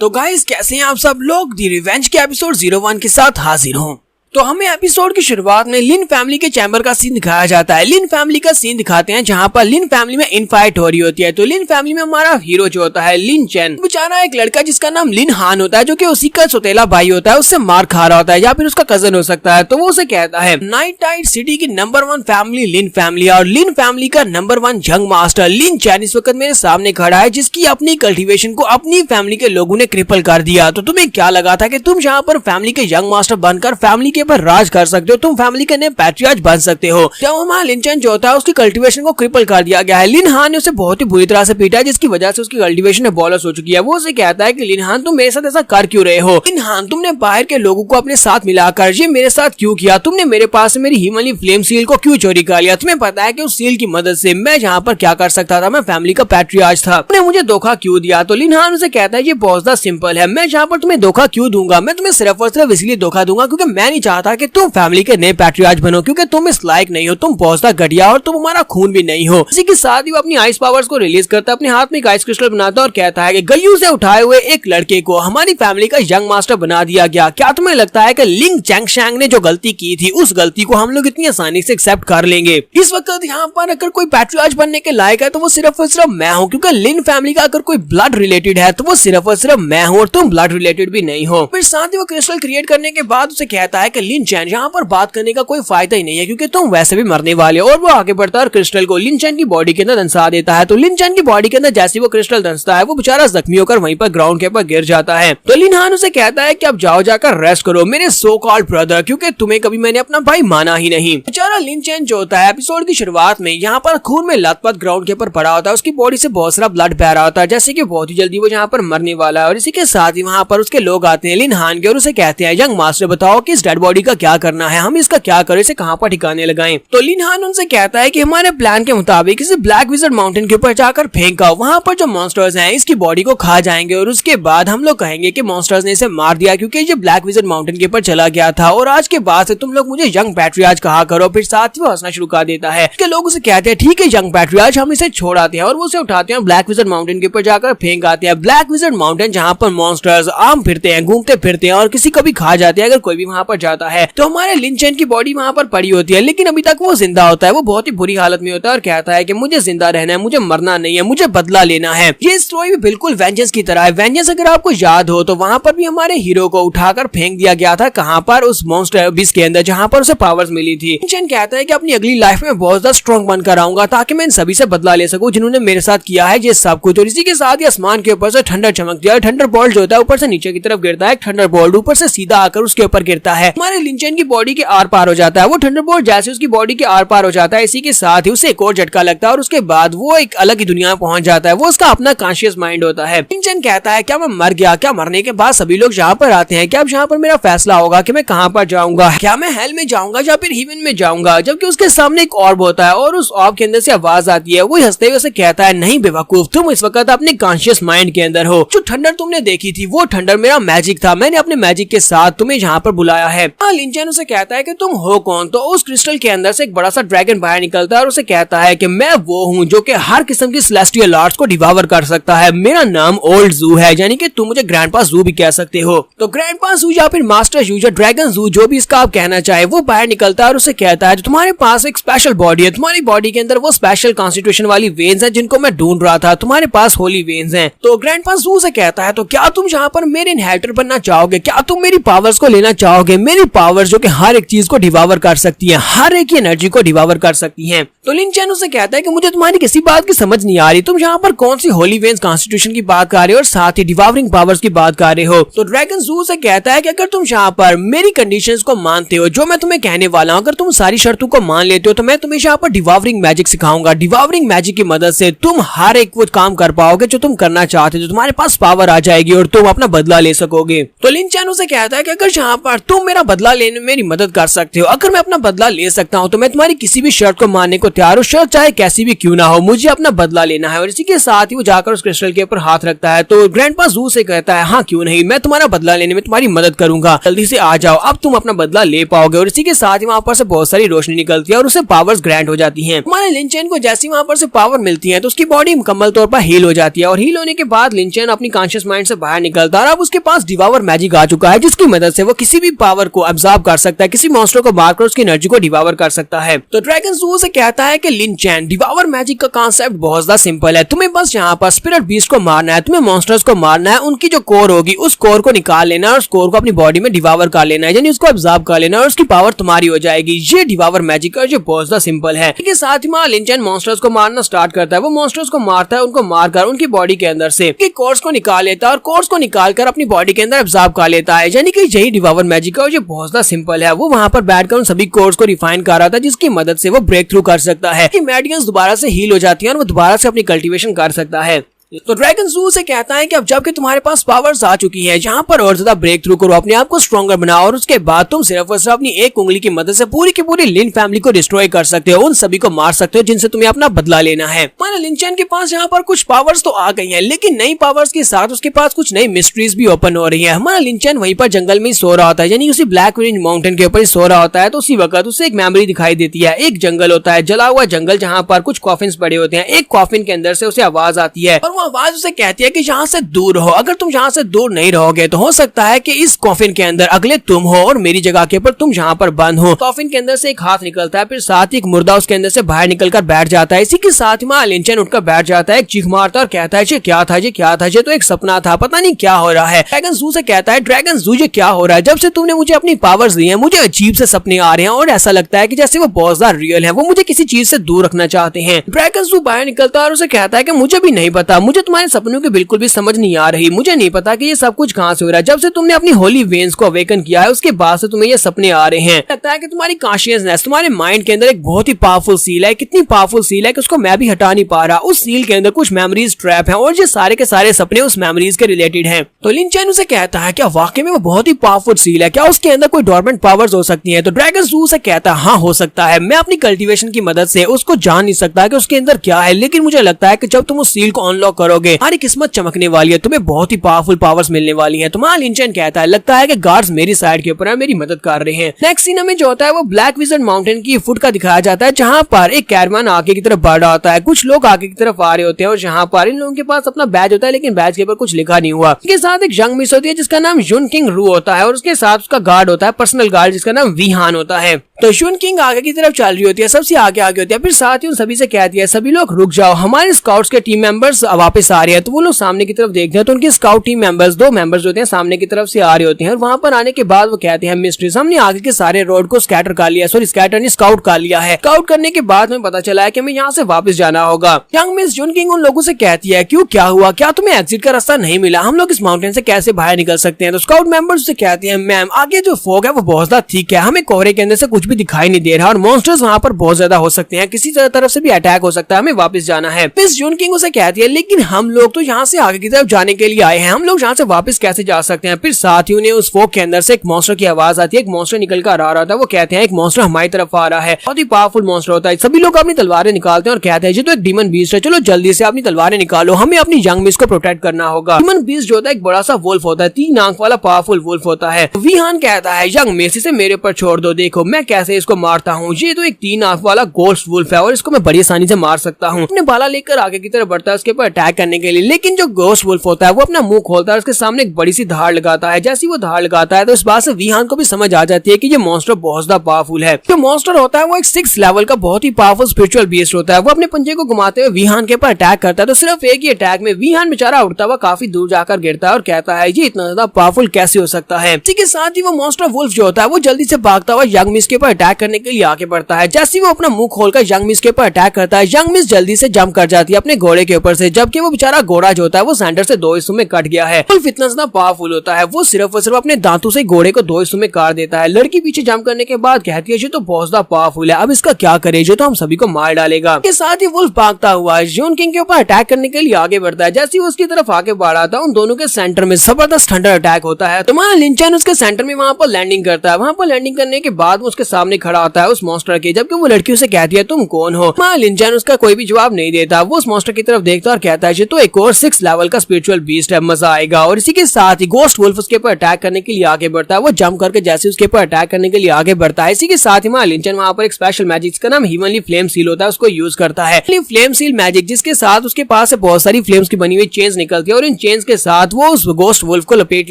तो गाइस कैसे हैं आप सब लोग। दी रिवेंज के एपिसोड 01 के साथ हाजिर हूँ। तो हमें एपिसोड की शुरुआत में लिन फैमिली के चैम्बर का सीन दिखाया जाता है। लिन फैमिली का सीन दिखाते हैं जहाँ पर लिन फैमिली में इनफाइट हो रही होती है। तो लिन फैमिली में हमारा हीरो जो होता है लिन चैन, बेचारा एक लड़का जिसका नाम लिन हान होता है, जो कि उसी का सौतेला भाई होता है, उससे मार खा रहा होता है या फिर उसका कजन हो सकता है। तो वो उसे कहता है नाइट टाइड सिटी की नंबर 1 फैमिली लिन फैमिली और लिन फैमिली का नंबर 1 जंग मास्टर लिन चैन इस वक्त मेरे सामने खड़ा है, जिसकी अपनी कल्टीवेशन को अपनी फैमिली के लोगों ने क्रिपल कर दिया। तो तुम्हें क्या लगा था कि तुम यहाँ पर फैमिली के यंग मास्टर बनकर फैमिली के ऊपर राज कर सकते हो, तुम फैमिली के नए पैट्रियार्च बन सकते हो। जब हमारा लिन चैन जो होता है उसकी कल्टीवेशन को क्रिपल कर दिया गया है। लिन हान ने उसे बहुत ही बुरी तरह से पीटा है, जिसकी वजह से उसकी कल्टीवेशन में बॉलस हो चुकी है। वो उसे कहता है कि लिन हान तुम मेरे साथ ऐसा कर क्यों रहे हो। लिन हान तुमने बाहर के लोगों को अपने साथ मिलाकर ये मेरे साथ क्यों किया, तुमने मेरे पास से मेरी हिमालय फ्लेम सील को क्यों चोरी कर लिया। तुम्हें पता है कि उस सील की मदद से मैं जहाँ पर क्या कर सकता था, मैं फैमिली का पैट्रियार्च था, तुमने मुझे धोखा क्यों दिया। तो लिन हान उसे कहता है ये बहुत ज्यादा सिंपल है, मैं जहाँ पर तुम्हें धोखा क्यों दूंगा, मैं तुम्हें सिर्फ और सिर्फ इसलिए धोखा दूंगा क्योंकि मैं नहीं चाहता कि तुम फैमिली के नए पैट्रियार्च बनो, क्योंकि तुम इस लायक नहीं हो, तुम बहुत ज्यादा घटिया और तुम हमारा खून भी नहीं हो। इसी के साथ ही वो अपनी आइस पावर्स को रिलीज करता है, अपने हाथ में एक आइस क्रिस्टल बनाता है और कहता है कि गलियों से उठाए हुए एक लड़के को हमारी फैमिली का यंग मास्टर बना दिया गया। क्या तुम्हें लगता है कि लिंग चैंगशैंग ने जो गलती की थी उस गलती को हम लोग इतनी आसानी से एक्सेप्ट कर लेंगे। इस वक्त यहाँ पर अगर कोई पैट्रियार्च बनने के लायक है तो वो सिर्फ और सिर्फ मैं हूँ, क्योंकि लिन फैमिली का अगर कोई ब्लड रिलेटेड है तो वो सिर्फ और सिर्फ मैं हूँ और तुम ब्लड रिलेटेड भी नहीं हो। फिर साथ ही वो क्रिस्टल क्रिएट करने के बाद उसे कहता है कि लिन चैन यहाँ पर बात करने का कोई फायदा ही नहीं है, क्योंकि तुम वैसे भी मरने वाले हो। और वो आगे बढ़ता है और क्रिस्टल को लिन चैन की बॉडी के अंदर दंसा देता है। तो लिन चैन की बॉडी के अंदर जैसे वो क्रिस्टल दंसता है वो बेचारा जख्मी होकर वहीं पर ग्राउंड के ऊपर गिर जाता है। तो लिन हान उसे कहता है कि अब जाओ जाकर रेस्ट करो मेरे सो कॉल्ड ब्रदर, क्योंकि तुम्हें कभी मैंने अपना भाई माना ही नहीं। बेचारा लिन चैन जो होता है एपिसोड की शुरुआत में यहाँ पर खून में लथपथ ग्राउंड के ऊपर पड़ा होता है, उसकी बॉडी से बहुत सारा ब्लड बह रहा होता है, जैसे कि बहुत ही जल्दी वो यहाँ पर मरने वाला है। और इसी के साथ ही वहाँ पर उसके लोग आते हैं लिन हान के और उसे कहते हैं यंग मास्टर बताओ कि इस डेड बॉडी का क्या करना है, हम इसका क्या करें, इसे कहाँ पर ठिकाने लगाएं। तो लिन हान उनसे कहता है कि हमारे प्लान के मुताबिक इसे ब्लैक विजर्ड माउंटेन के ऊपर जाकर फेंका, वहाँ पर जो मॉन्स्टर्स हैं इसकी बॉडी को खा जाएंगे और उसके बाद हम लोग कहेंगे कि मॉन्स्टर्स ने इसे मार दिया क्योंकि ये ब्लैक विजर्ड माउंटेन के ऊपर चला गया था और आज के बाद से तुम लोग मुझे यंग पैट्रियार्च कहा करो। फिर साथ ही वो हंसना शुरू कर देता है कि लोग उसे कहते हैं ठीक है यंग पैट्रियार्च, हम इसे छोड़ आते हैं और वो उसे उठाते हैं ब्लैक विजर्ड माउंटेन के ऊपर जाकर फेंक आते हैं। ब्लैक विजर्ड माउंटेन जहाँ पर मॉन्स्टर्स आम फिरते हैं, घूमते फिरते हैं और किसी को भी खा जाते हैं अगर कोई भी वहाँ पर जाता है। तो हमारे लिन चैन की बॉडी वहाँ पर पड़ी होती है, लेकिन अभी तक वो जिंदा होता है, वो बहुत ही बुरी हालत में होता है और कहता है कि मुझे जिंदा रहना है, मुझे मरना नहीं है, मुझे बदला लेना है। ये स्टोरी भी बिल्कुल वेंजेंस की तरह है। वेंजेंस अगर आपको याद हो तो वहाँ पर भी हमारे हीरो को उठाकर फेंक दिया गया था, कहाँ पर उस मॉन्स्टर अबिस के अंदर जहाँ पर उसे पावर्स मिली थी। लिन कहता है कि अपनी अगली लाइफ में बहुत ज्यादा स्ट्रॉन्ग बनकर आऊंगा ताकि मैं इन सभी से बदला ले सकूं जिन्होंने मेरे साथ किया है ये सब कुछ। और इसी के साथ ही आसमान के ऊपर से थंडर चमकती है, थंडर बोल्ट जो होता है ऊपर से नीचे की तरफ गिरता है, थंडर बोल्ट ऊपर से सीधा आकर उसके ऊपर गिरता है, हमारे लिन चैन की बॉडी के आर पार हो जाता है। वो थंडर बोल्ट जैसे उसकी बॉडी के आर पार हो जाता है, इसी के साथ ही उसे एक और झटका लगता है और उसके बाद वो एक अलग ही दुनिया में पहुंच जाता है। वो उसका अपना कॉन्शियस माइंड होता है। लिन चैन कहता है क्या मैं मर गया, क्या मरने के बाद सभी लोग यहाँ पर आते हैं, क्या अब यहाँ पर मेरा फैसला होगा कि मैं कहाँ पर जाऊंगा, क्या मैं हेल में जाऊंगा या फिर हेवन में जाऊंगा। जबकि उसके सामने एक ऑर्ब होता है और उस ऑर्ब के अंदर से आवाज आती है। वो हंसते हुए उसे कहता है नहीं बेवकूफ, तुम इस वक्त अपने कॉन्शियस माइंड के अंदर हो, जो ठंडर तुमने देखी थी वो ठंडर मेरा मैजिक था, मैंने अपने मैजिक के साथ तुम्हें यहाँ पर बुलाया है। लिन चैन उसे कहता है कि तुम हो कौन। तो उस क्रिस्टल के अंदर से एक बड़ा सा ड्रैगन बाहर निकलता है और उसे कहता है कि मैं वो हूँ जो कि हर किस्म की सेलेस्टियल आर्ट्स को डिवावर कर सकता है, मेरा नाम ओल्ड जू है, यानी कि तुम मुझे ग्रैंडपा जू भी कह सकते हो। तो ग्रैंडपा जू या फिर मास्टर जू या ड्रैगन जू जो भी इसका आप कहना चाहे, वो बाहर निकलता है और उसे कहता है तुम्हारे पास एक स्पेशल बॉडी है, तुम्हारी बॉडी के अंदर वो स्पेशल कॉन्स्टिट्यूशन वाली वेन्स हैं जिनको मैं ढूंढ रहा था, तुम्हारे पास होली वेन्स हैं। तो ग्रैंडपा जू से कहता है तो क्या तुम यहाँ पर मेरे इनहेरिटर बनना चाहोगे, क्या तुम मेरी पावर्स को लेना चाहोगे, मेरी पावर्स जो कि हर एक चीज को डिवावर कर सकती है, हर एक की एनर्जी को डिवावर कर सकती है। तो लिन चैन उसे कहता है कि मुझे तुम्हारी किसी बात की समझ नहीं आ रही, तुम यहाँ पर कौन सी होली वेन्स कॉन्स्टिट्यूशन की बात कर रहे हो और साथ ही डिवावरिंग पावर्स की बात कर रहे हो। तो ड्रैगन जू से कहता है कि अगर तुम यहाँ पर मेरी कंडीशंस को मानते हो जो मैं तुम्हें कहने वाला हूँ, अगर तुम सारी शर्तों को मान लेते हो तो मैं तुम्हें यहाँ पर डिवावरिंग मैजिक सिखाऊंगा। डिवावरिंग मैजिक की मदद से तुम हर एक वो काम कर पाओगे जो तुम करना चाहते हो, तुम्हारे पास पावर आ जाएगी और तुम अपना बदला ले सकोगे। तो लिन चैन उसे कहता है कि अगर यहाँ पर तुम मेरा बदला लेने में मेरी मदद कर सकते हो। अगर मैं अपना बदला ले सकता हूँ तो मैं तुम्हारी किसी भी शर्त को मानने को तैयार हूँ, शर्त चाहे कैसी भी क्यों ना हो, मुझे अपना बदला लेना है। और इसी के साथ ही वो जाकर उस क्रिस्टल के ऊपर हाथ रखता है तो ग्रैंडपा जू से कहता है हाँ क्यों नहीं, मैं तुम्हारा बदला लेने में तुम्हारी मदद करूंगा, जल्दी से आ जाओ, अब तुम अपना बदला ले पाओगे। और इसी के साथ ही वहाँ पर से बहुत सारी रोशनी निकलती है और उसे पावर्स ग्रांट हो जाती हैं। हमारे लिन चैन को जैसे वहाँ पर से पावर मिलती है तो उसकी बॉडी मुकम्मल तौर पर हील हो जाती है और हील होने के बाद लिन चैन अपनी कॉन्शियस माइंड से बाहर निकलता है और अब उसके पास डिवावर मैजिक आ चुका है जिसकी मदद से वो किसी भी पावर को अब्सॉर्ब कर सकता है, किसी मॉन्स्टर को मारकर उसकी एनर्जी को डिवावर कर सकता है। तो ड्रैगन जू से कहता है कि लिन चैन डिवावर मैजिक का कॉन्सेप्ट बहुत ज्यादा सिंपल है, तुम्हें बस यहाँ पर स्पिरिट बीस्ट को मारना है, तुम्हें मॉन्स्टर्स को मारना है, उनकी जो कोर होगी उस कोर को निकाल लेना है और उस कोर को अपनी बॉडी में डिवावर कर लेना है, यानी उसको अब्सॉर्ब कर लेना है और उसकी पावर तुम्हारी हो जाएगी। ये डिवावर मैजिक है जो बहुत ज्यादा सिंपल है। इसके साथ ही लिन चैन मॉन्स्टर्स को मारना स्टार्ट करता है, वो मॉन्स्टर्स को मारता है, उनको मारकर उनकी बॉडी के अंदर से कोर्स को निकाल लेता है और कोर्स को निकालकर अपनी बॉडी के अंदर अब्सॉर्ब कर लेता है, यानी कि यही डिवावर मैजिक है और ये बहुत ज्यादा सिंपल है। वो वहाँ पर बैठकर उन सभी कोर्स को रिफाइन कर रहा था जिसकी मदद से वो ब्रेक थ्रू कर सकता है कि मेडियंस दोबारा से हील हो जाती है और वो दोबारा से अपनी कल्टीवेशन कर सकता है। तो ड्रैगन जू से कहता है कि अब जबकि तुम्हारे पास पावर्स आ चुकी हैं, यहाँ पर और ज्यादा ब्रेक थ्रू करो, अपने आप को स्ट्रॉन्गर बनाओ और उसके बाद तुम सिर्फ और सिर्फ अपनी एक उंगली की मदद से पूरी की पूरी लिन फैमिली को डिस्ट्रॉय कर सकते हो, उन सभी को मार सकते हो जिनसे तुम्हें अपना बदला लेना है। हमारे लिन चैन के पास यहाँ पर कुछ पावर्स तो आ गई हैं, लेकिन नई पावर्स के साथ उसके पास कुछ नई मिस्ट्रीज भी ओपन हो रही है। हमारा लिन चैन वहीं पर जंगल में सो रहा होता है, यानी उसी ब्लैक रेंज माउंटेन के ऊपर सो रहा होता है। तो उसी वक्त उसे एक मेमोरी दिखाई देती है, एक जंगल होता है, जला हुआ जंगल जहाँ पर कुछ कॉफिन्स पड़े होते हैं। एक कॉफिन के अंदर से उसे आवाज आती है और वो आवाज उसे कहती है कि यहाँ से दूर रहो, अगर तुम यहाँ से दूर नहीं रहोगे तो हो सकता है कि इस कॉफिन के अंदर अगले तुम हो और मेरी जगह के ऊपर तुम यहाँ पर बंद हो। कॉफिन के अंदर से एक हाथ निकलता है, फिर साथ ही एक मुर्दा उसके अंदर से बाहर निकलकर बैठ जाता है। इसी के साथ ही लिन चैन उठकर बैठ जाता है, एक चीख मारता है और कहता है ये क्या था, ये क्या था, ये तो एक सपना था, पता नहीं क्या हो रहा है। ड्रैगन जू से कहता है ड्रैगन जू ये क्या हो रहा है, जब से तुमने मुझे अपनी पावर्स दी है मुझे अजीब से सपने आ रहे हैं और ऐसा लगता है कि जैसे वो बहुत ज्यादा रियल है, वो मुझे किसी चीज से दूर रखना चाहते हैं। ड्रैगन जू बाहर निकलता है और उसे कहता है कि मुझे भी नहीं पता, मुझे तुम्हारे सपनों की बिल्कुल भी समझ नहीं आ रही, मुझे नहीं पता कि ये सब कुछ कहाँ से हो रहा है। जब से तुमने अपनी होली वेन्स को अवेकन किया है उसके बाद से तुम्हें ये सपने आ रहे हैं। लगता है कि तुम्हारी कॉन्शियसनेस, तुम्हारे माइंड के अंदर एक बहुत ही पावरफुल सील है, कितनी पावरफुल सील है कि उसको मैं भी हटा नहीं पा रहा। उस सील के अंदर कुछ मेमोरीज ट्रैप हैं और ये सारे के सारे सपने उस मेमोरीज के रिलेटेड हैं। तो लिन चैन उसे कहता है क्या वाकई में वो बहुत ही पावरफुल सील है, क्या उसके अंदर कोई डॉर्मेंट पावर्स हो सकती हैं? तो ड्रैगन जू से कहता है हाँ हो सकता है, मैं अपनी कल्टीवेशन की मदद से उसको जान नहीं सकता कि उसके अंदर क्या है, लेकिन मुझे लगता है कि जब तुम उस सील को अनलॉक करोगे हमारी किस्मत चमकने वाली है, तुम्हें बहुत ही पावरफुल पावर्स मिलने वाली है। तो लिन चैन कहता है लगता है कि गार्ड्स मेरी साइड के ऊपर है, मेरी मदद कर रहे हैं। नेक्स्ट सीन में जो होता है वो ब्लैक विजर्ड माउंटेन की फुट का दिखाया जाता है, जहाँ पर एक कैरवान आगे की तरफ बढ़ रहा होता है, कुछ लोग आगे की तरफ आ रहे होते हैं और जहाँ पर इन लोगों के पास अपना बैज होता है लेकिन बैज के ऊपर कुछ लिखा नहीं हुआ। इसके साथ एक यंग मिस होती है जिसका नाम युन किंग रू होता है और उसके साथ उसका गार्ड होता है, पर्सनल गार्ड जिसका नाम वीहान होता है। तो युन किंग आगे की तरफ चल रही होती है, सबसे आगे होती है, फिर साथ ही उन सभी से कहती है सभी लोग रुक जाओ, हमारे स्काउट्स के टीम मेंबर्स वापस आ रहे हैं। तो वो लोग सामने की तरफ देखते हैं तो उनके स्काउट टीम मेंबर्स, दो मेंबर्स होते हैं सामने की तरफ से आ रहे होते हैं और वहां पर आने के बाद वो कहते हैं मिस्ट्रीज हमने आगे के सारे रोड को स्कैटर कर लिया, सॉरी स्कैटर नहीं स्काउट कर लिया है। स्काउट करने के बाद में पता चला है कि हमें यहाँ से वापस जाना होगा। यंग मिस युन किंग उन लोगों से कहती है क्यों क्या हुआ, क्या तुम्हें एग्जिट का रास्ता नहीं मिला, हम लोग इस माउंटेन से कैसे बाहर निकल सकते हैं? तो स्काउट मेंबर्स से कहते हैं मैम आगे जो फॉग है वो बहुत ज्यादा थिक है, हमें कोहरे के अंदर से कुछ भी दिखाई नहीं दे रहा और मॉन्स्टर्स वहाँ पर बहुत ज्यादा हो सकते हैं, किसी तरफ से भी अटैक हो सकता है, हमें वापस जाना है। मिस युन किंग उसे कहती है लेकिन हम लोग तो यहाँ से आगे की तरफ जाने के लिए आए हैं, हम लोग यहाँ से वापस कैसे जा सकते हैं? फिर साथ ही उन्हें उस फॉग के अंदर से एक मॉन्स्टर की आवाज आती है, एक मॉन्स्टर निकल कर आ रहा था। वो कहते हैं एक मॉन्स्टर हमारी तरफ आ रहा है, बहुत ही पावरफुल मॉन्स्टर होता है। सभी लोग अपनी तलवारें निकालते हैं और कहते हैं ये तो एक डीमन बीस्ट है, चलो जल्दी से अपनी तलवारें निकालो, हमें अपनी यंग मिस को प्रोटेक्ट करना होगा। डीमन बीस्ट जो होता है एक बड़ा सा वुल्फ होता है, 3 आंख वाला पावरफुल वुल्फ होता है। वीहान कहता है यंग मिस इसे मेरे ऊपर छोड़ दो, देखो मैं कैसे इसको मारता हूँ, ये तो एक 3 आंख वाला गोस्ट वुल्फ है और इसको मैं बड़ी आसानी से मार सकता हूँ। अपने भाला लेकर आगे की तरफ बढ़ता है उसके ऊपर अटैक करने के लिए, लेकिन जो गोस्ट वुल्फ होता है वो अपना मुंह खोलता है, उसके सामने एक बड़ी सी धार लगाता है। जैसे वो धार लगाता है तो इस बात से वीहान को भी समझ आ जाती है कि ये मॉन्स्टर बहुत ज्यादा पावरफुल है। जो मॉन्स्टर होता है वो एक 6 लेवल का बहुत ही पावरफुल स्पिरिचुअल बीस्ट होता है। वो अपने पंजे को घुमाते हुए वीहान के ऊपर अटैक करता है, तो सिर्फ एक ही अटैक में वीहान बेचारा उड़ता हुआ काफी दूर जाकर गिरता है और कहता है ये इतना ज्यादा पावरफुल कैसे हो सकता है। इसी के साथ ही वो मॉन्स्टर वुल्फ जो होता है वो जल्दी से भागता हुआ यंग मिस के ऊपर ऊपर अटैक करने के लिए आगे बढ़ता है। जैसे वो अपना मुंह खोलकर यंग मिस के ऊपर अटैक करता है, यंग मिस जल्दी से जंप कर जाती है अपने घोड़े के ऊपर से, जबकि वो बेचारा घोड़ा जो होता है वो सेंटर से 2 हिस्सों में कट गया है। वुल्फ इतना ज्यादा पावरफुल होता है, वो सिर्फ और सिर्फ अपने दांतों से घोड़े को 2 हिस्सों में काट देता है। लड़की पीछे जंप करने के बाद कहती है ये तो बहुत ज्यादा पावरफुल है, अब इसका क्या करे, जो तो हम सभी को मार डालेगा। इसके साथ ही वुल्फ भागता हुआ जून किंग के ऊपर अटैक करने के लिए आगे बढ़ता है। जैसे ही उसकी तरफ आगे बढ़ा था, उन दोनों के सेंटर में जबरदस्त थंडर अटैक होता है। तुम्हारा लिंचन उसके सेंटर में वहाँ पर लैंडिंग करता है। वहाँ पर लैंडिंग करने के बाद वो उसके सामने खड़ा होता है उस मॉन्स्टर के, जबकि वो लड़की उसे कहती है तुम कौन हो। तुम्हारा लिंचन उसका कोई भी जवाब नहीं देता। वो उस मॉन्स्टर की तरफ देखता और कहता है ये तो एक और 6 लेवल का स्पिरिचुअल बीस्ट है, मजा आएगा। और इसी के साथ ही गोस्ट वुल्फ उसके ऊपर अटैक करने के लिए आगे बढ़ता है। वो जंप करके जैसे उसके ऊपर अटैक करने के लिए आगे बढ़ता है। इसी के साथ ही लिंचन वहाँ पर एक स्पेशल मैजिक जिसका नाम हीवनली फ्लेम सील होता है उसको यूज करता है। फ्लेम सील मैजिक जिसके साथ उसके पास से बहुत सारी फ्लेम्स की बनी हुई चेन्स निकलती है और इन चेन्स के साथ वो उस गोस्ट वुल्फ को लपेट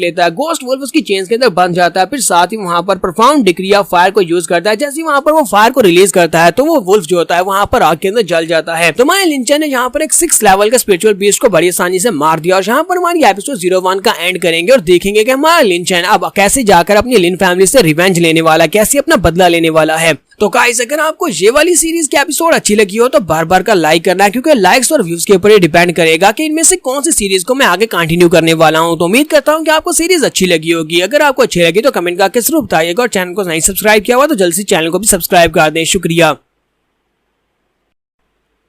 लेता है। गोस्ट वुल्फ उसकी चेन्स के अंदर बंध जाता है। फिर साथ ही वहाँ पर प्रोफाउंड डिक्री ऑफ फायर को यूज करता है। जैसे वहाँ पर वो फायर को रिलीज करता है तो वो वुल्फ जो होता है वहाँ पर आग के अंदर जल जाता है। तो हमारे लिंचन ने यहाँ पर एक 6 लेवल का स्पिरिचुअल बीस्ट को बड़ी आसानी से मार दिया। और यहाँ पर हमारी एपिसोड 01 का एंड करेंगे और देखेंगे कि हमारा लिंचन अब कैसे जाकर अपनी लिन फैमिली से रिवेंज लेने वाला, कैसे अपना बदला लेने वाला है। तो गाइस अगर आपको ये वाली सीरीज की एपिसोड अच्छी लगी हो तो बार बार का लाइक करना है, क्योंकि लाइक्स और व्यूज के ऊपर ही डिपेंड करेगा कि इनमें से कौन सी सीरीज को मैं आगे कंटिन्यू करने वाला हूं। तो उम्मीद करता हूं कि आपको सीरीज अच्छी लगी होगी। अगर आपको अच्छी लगी तो कमेंट करके जरूर बताइएगा और चैनल को नहीं सब्सक्राइब किया हुआ तो जल्द से चैनल को भी सब्सक्राइब कर दें। शुक्रिया।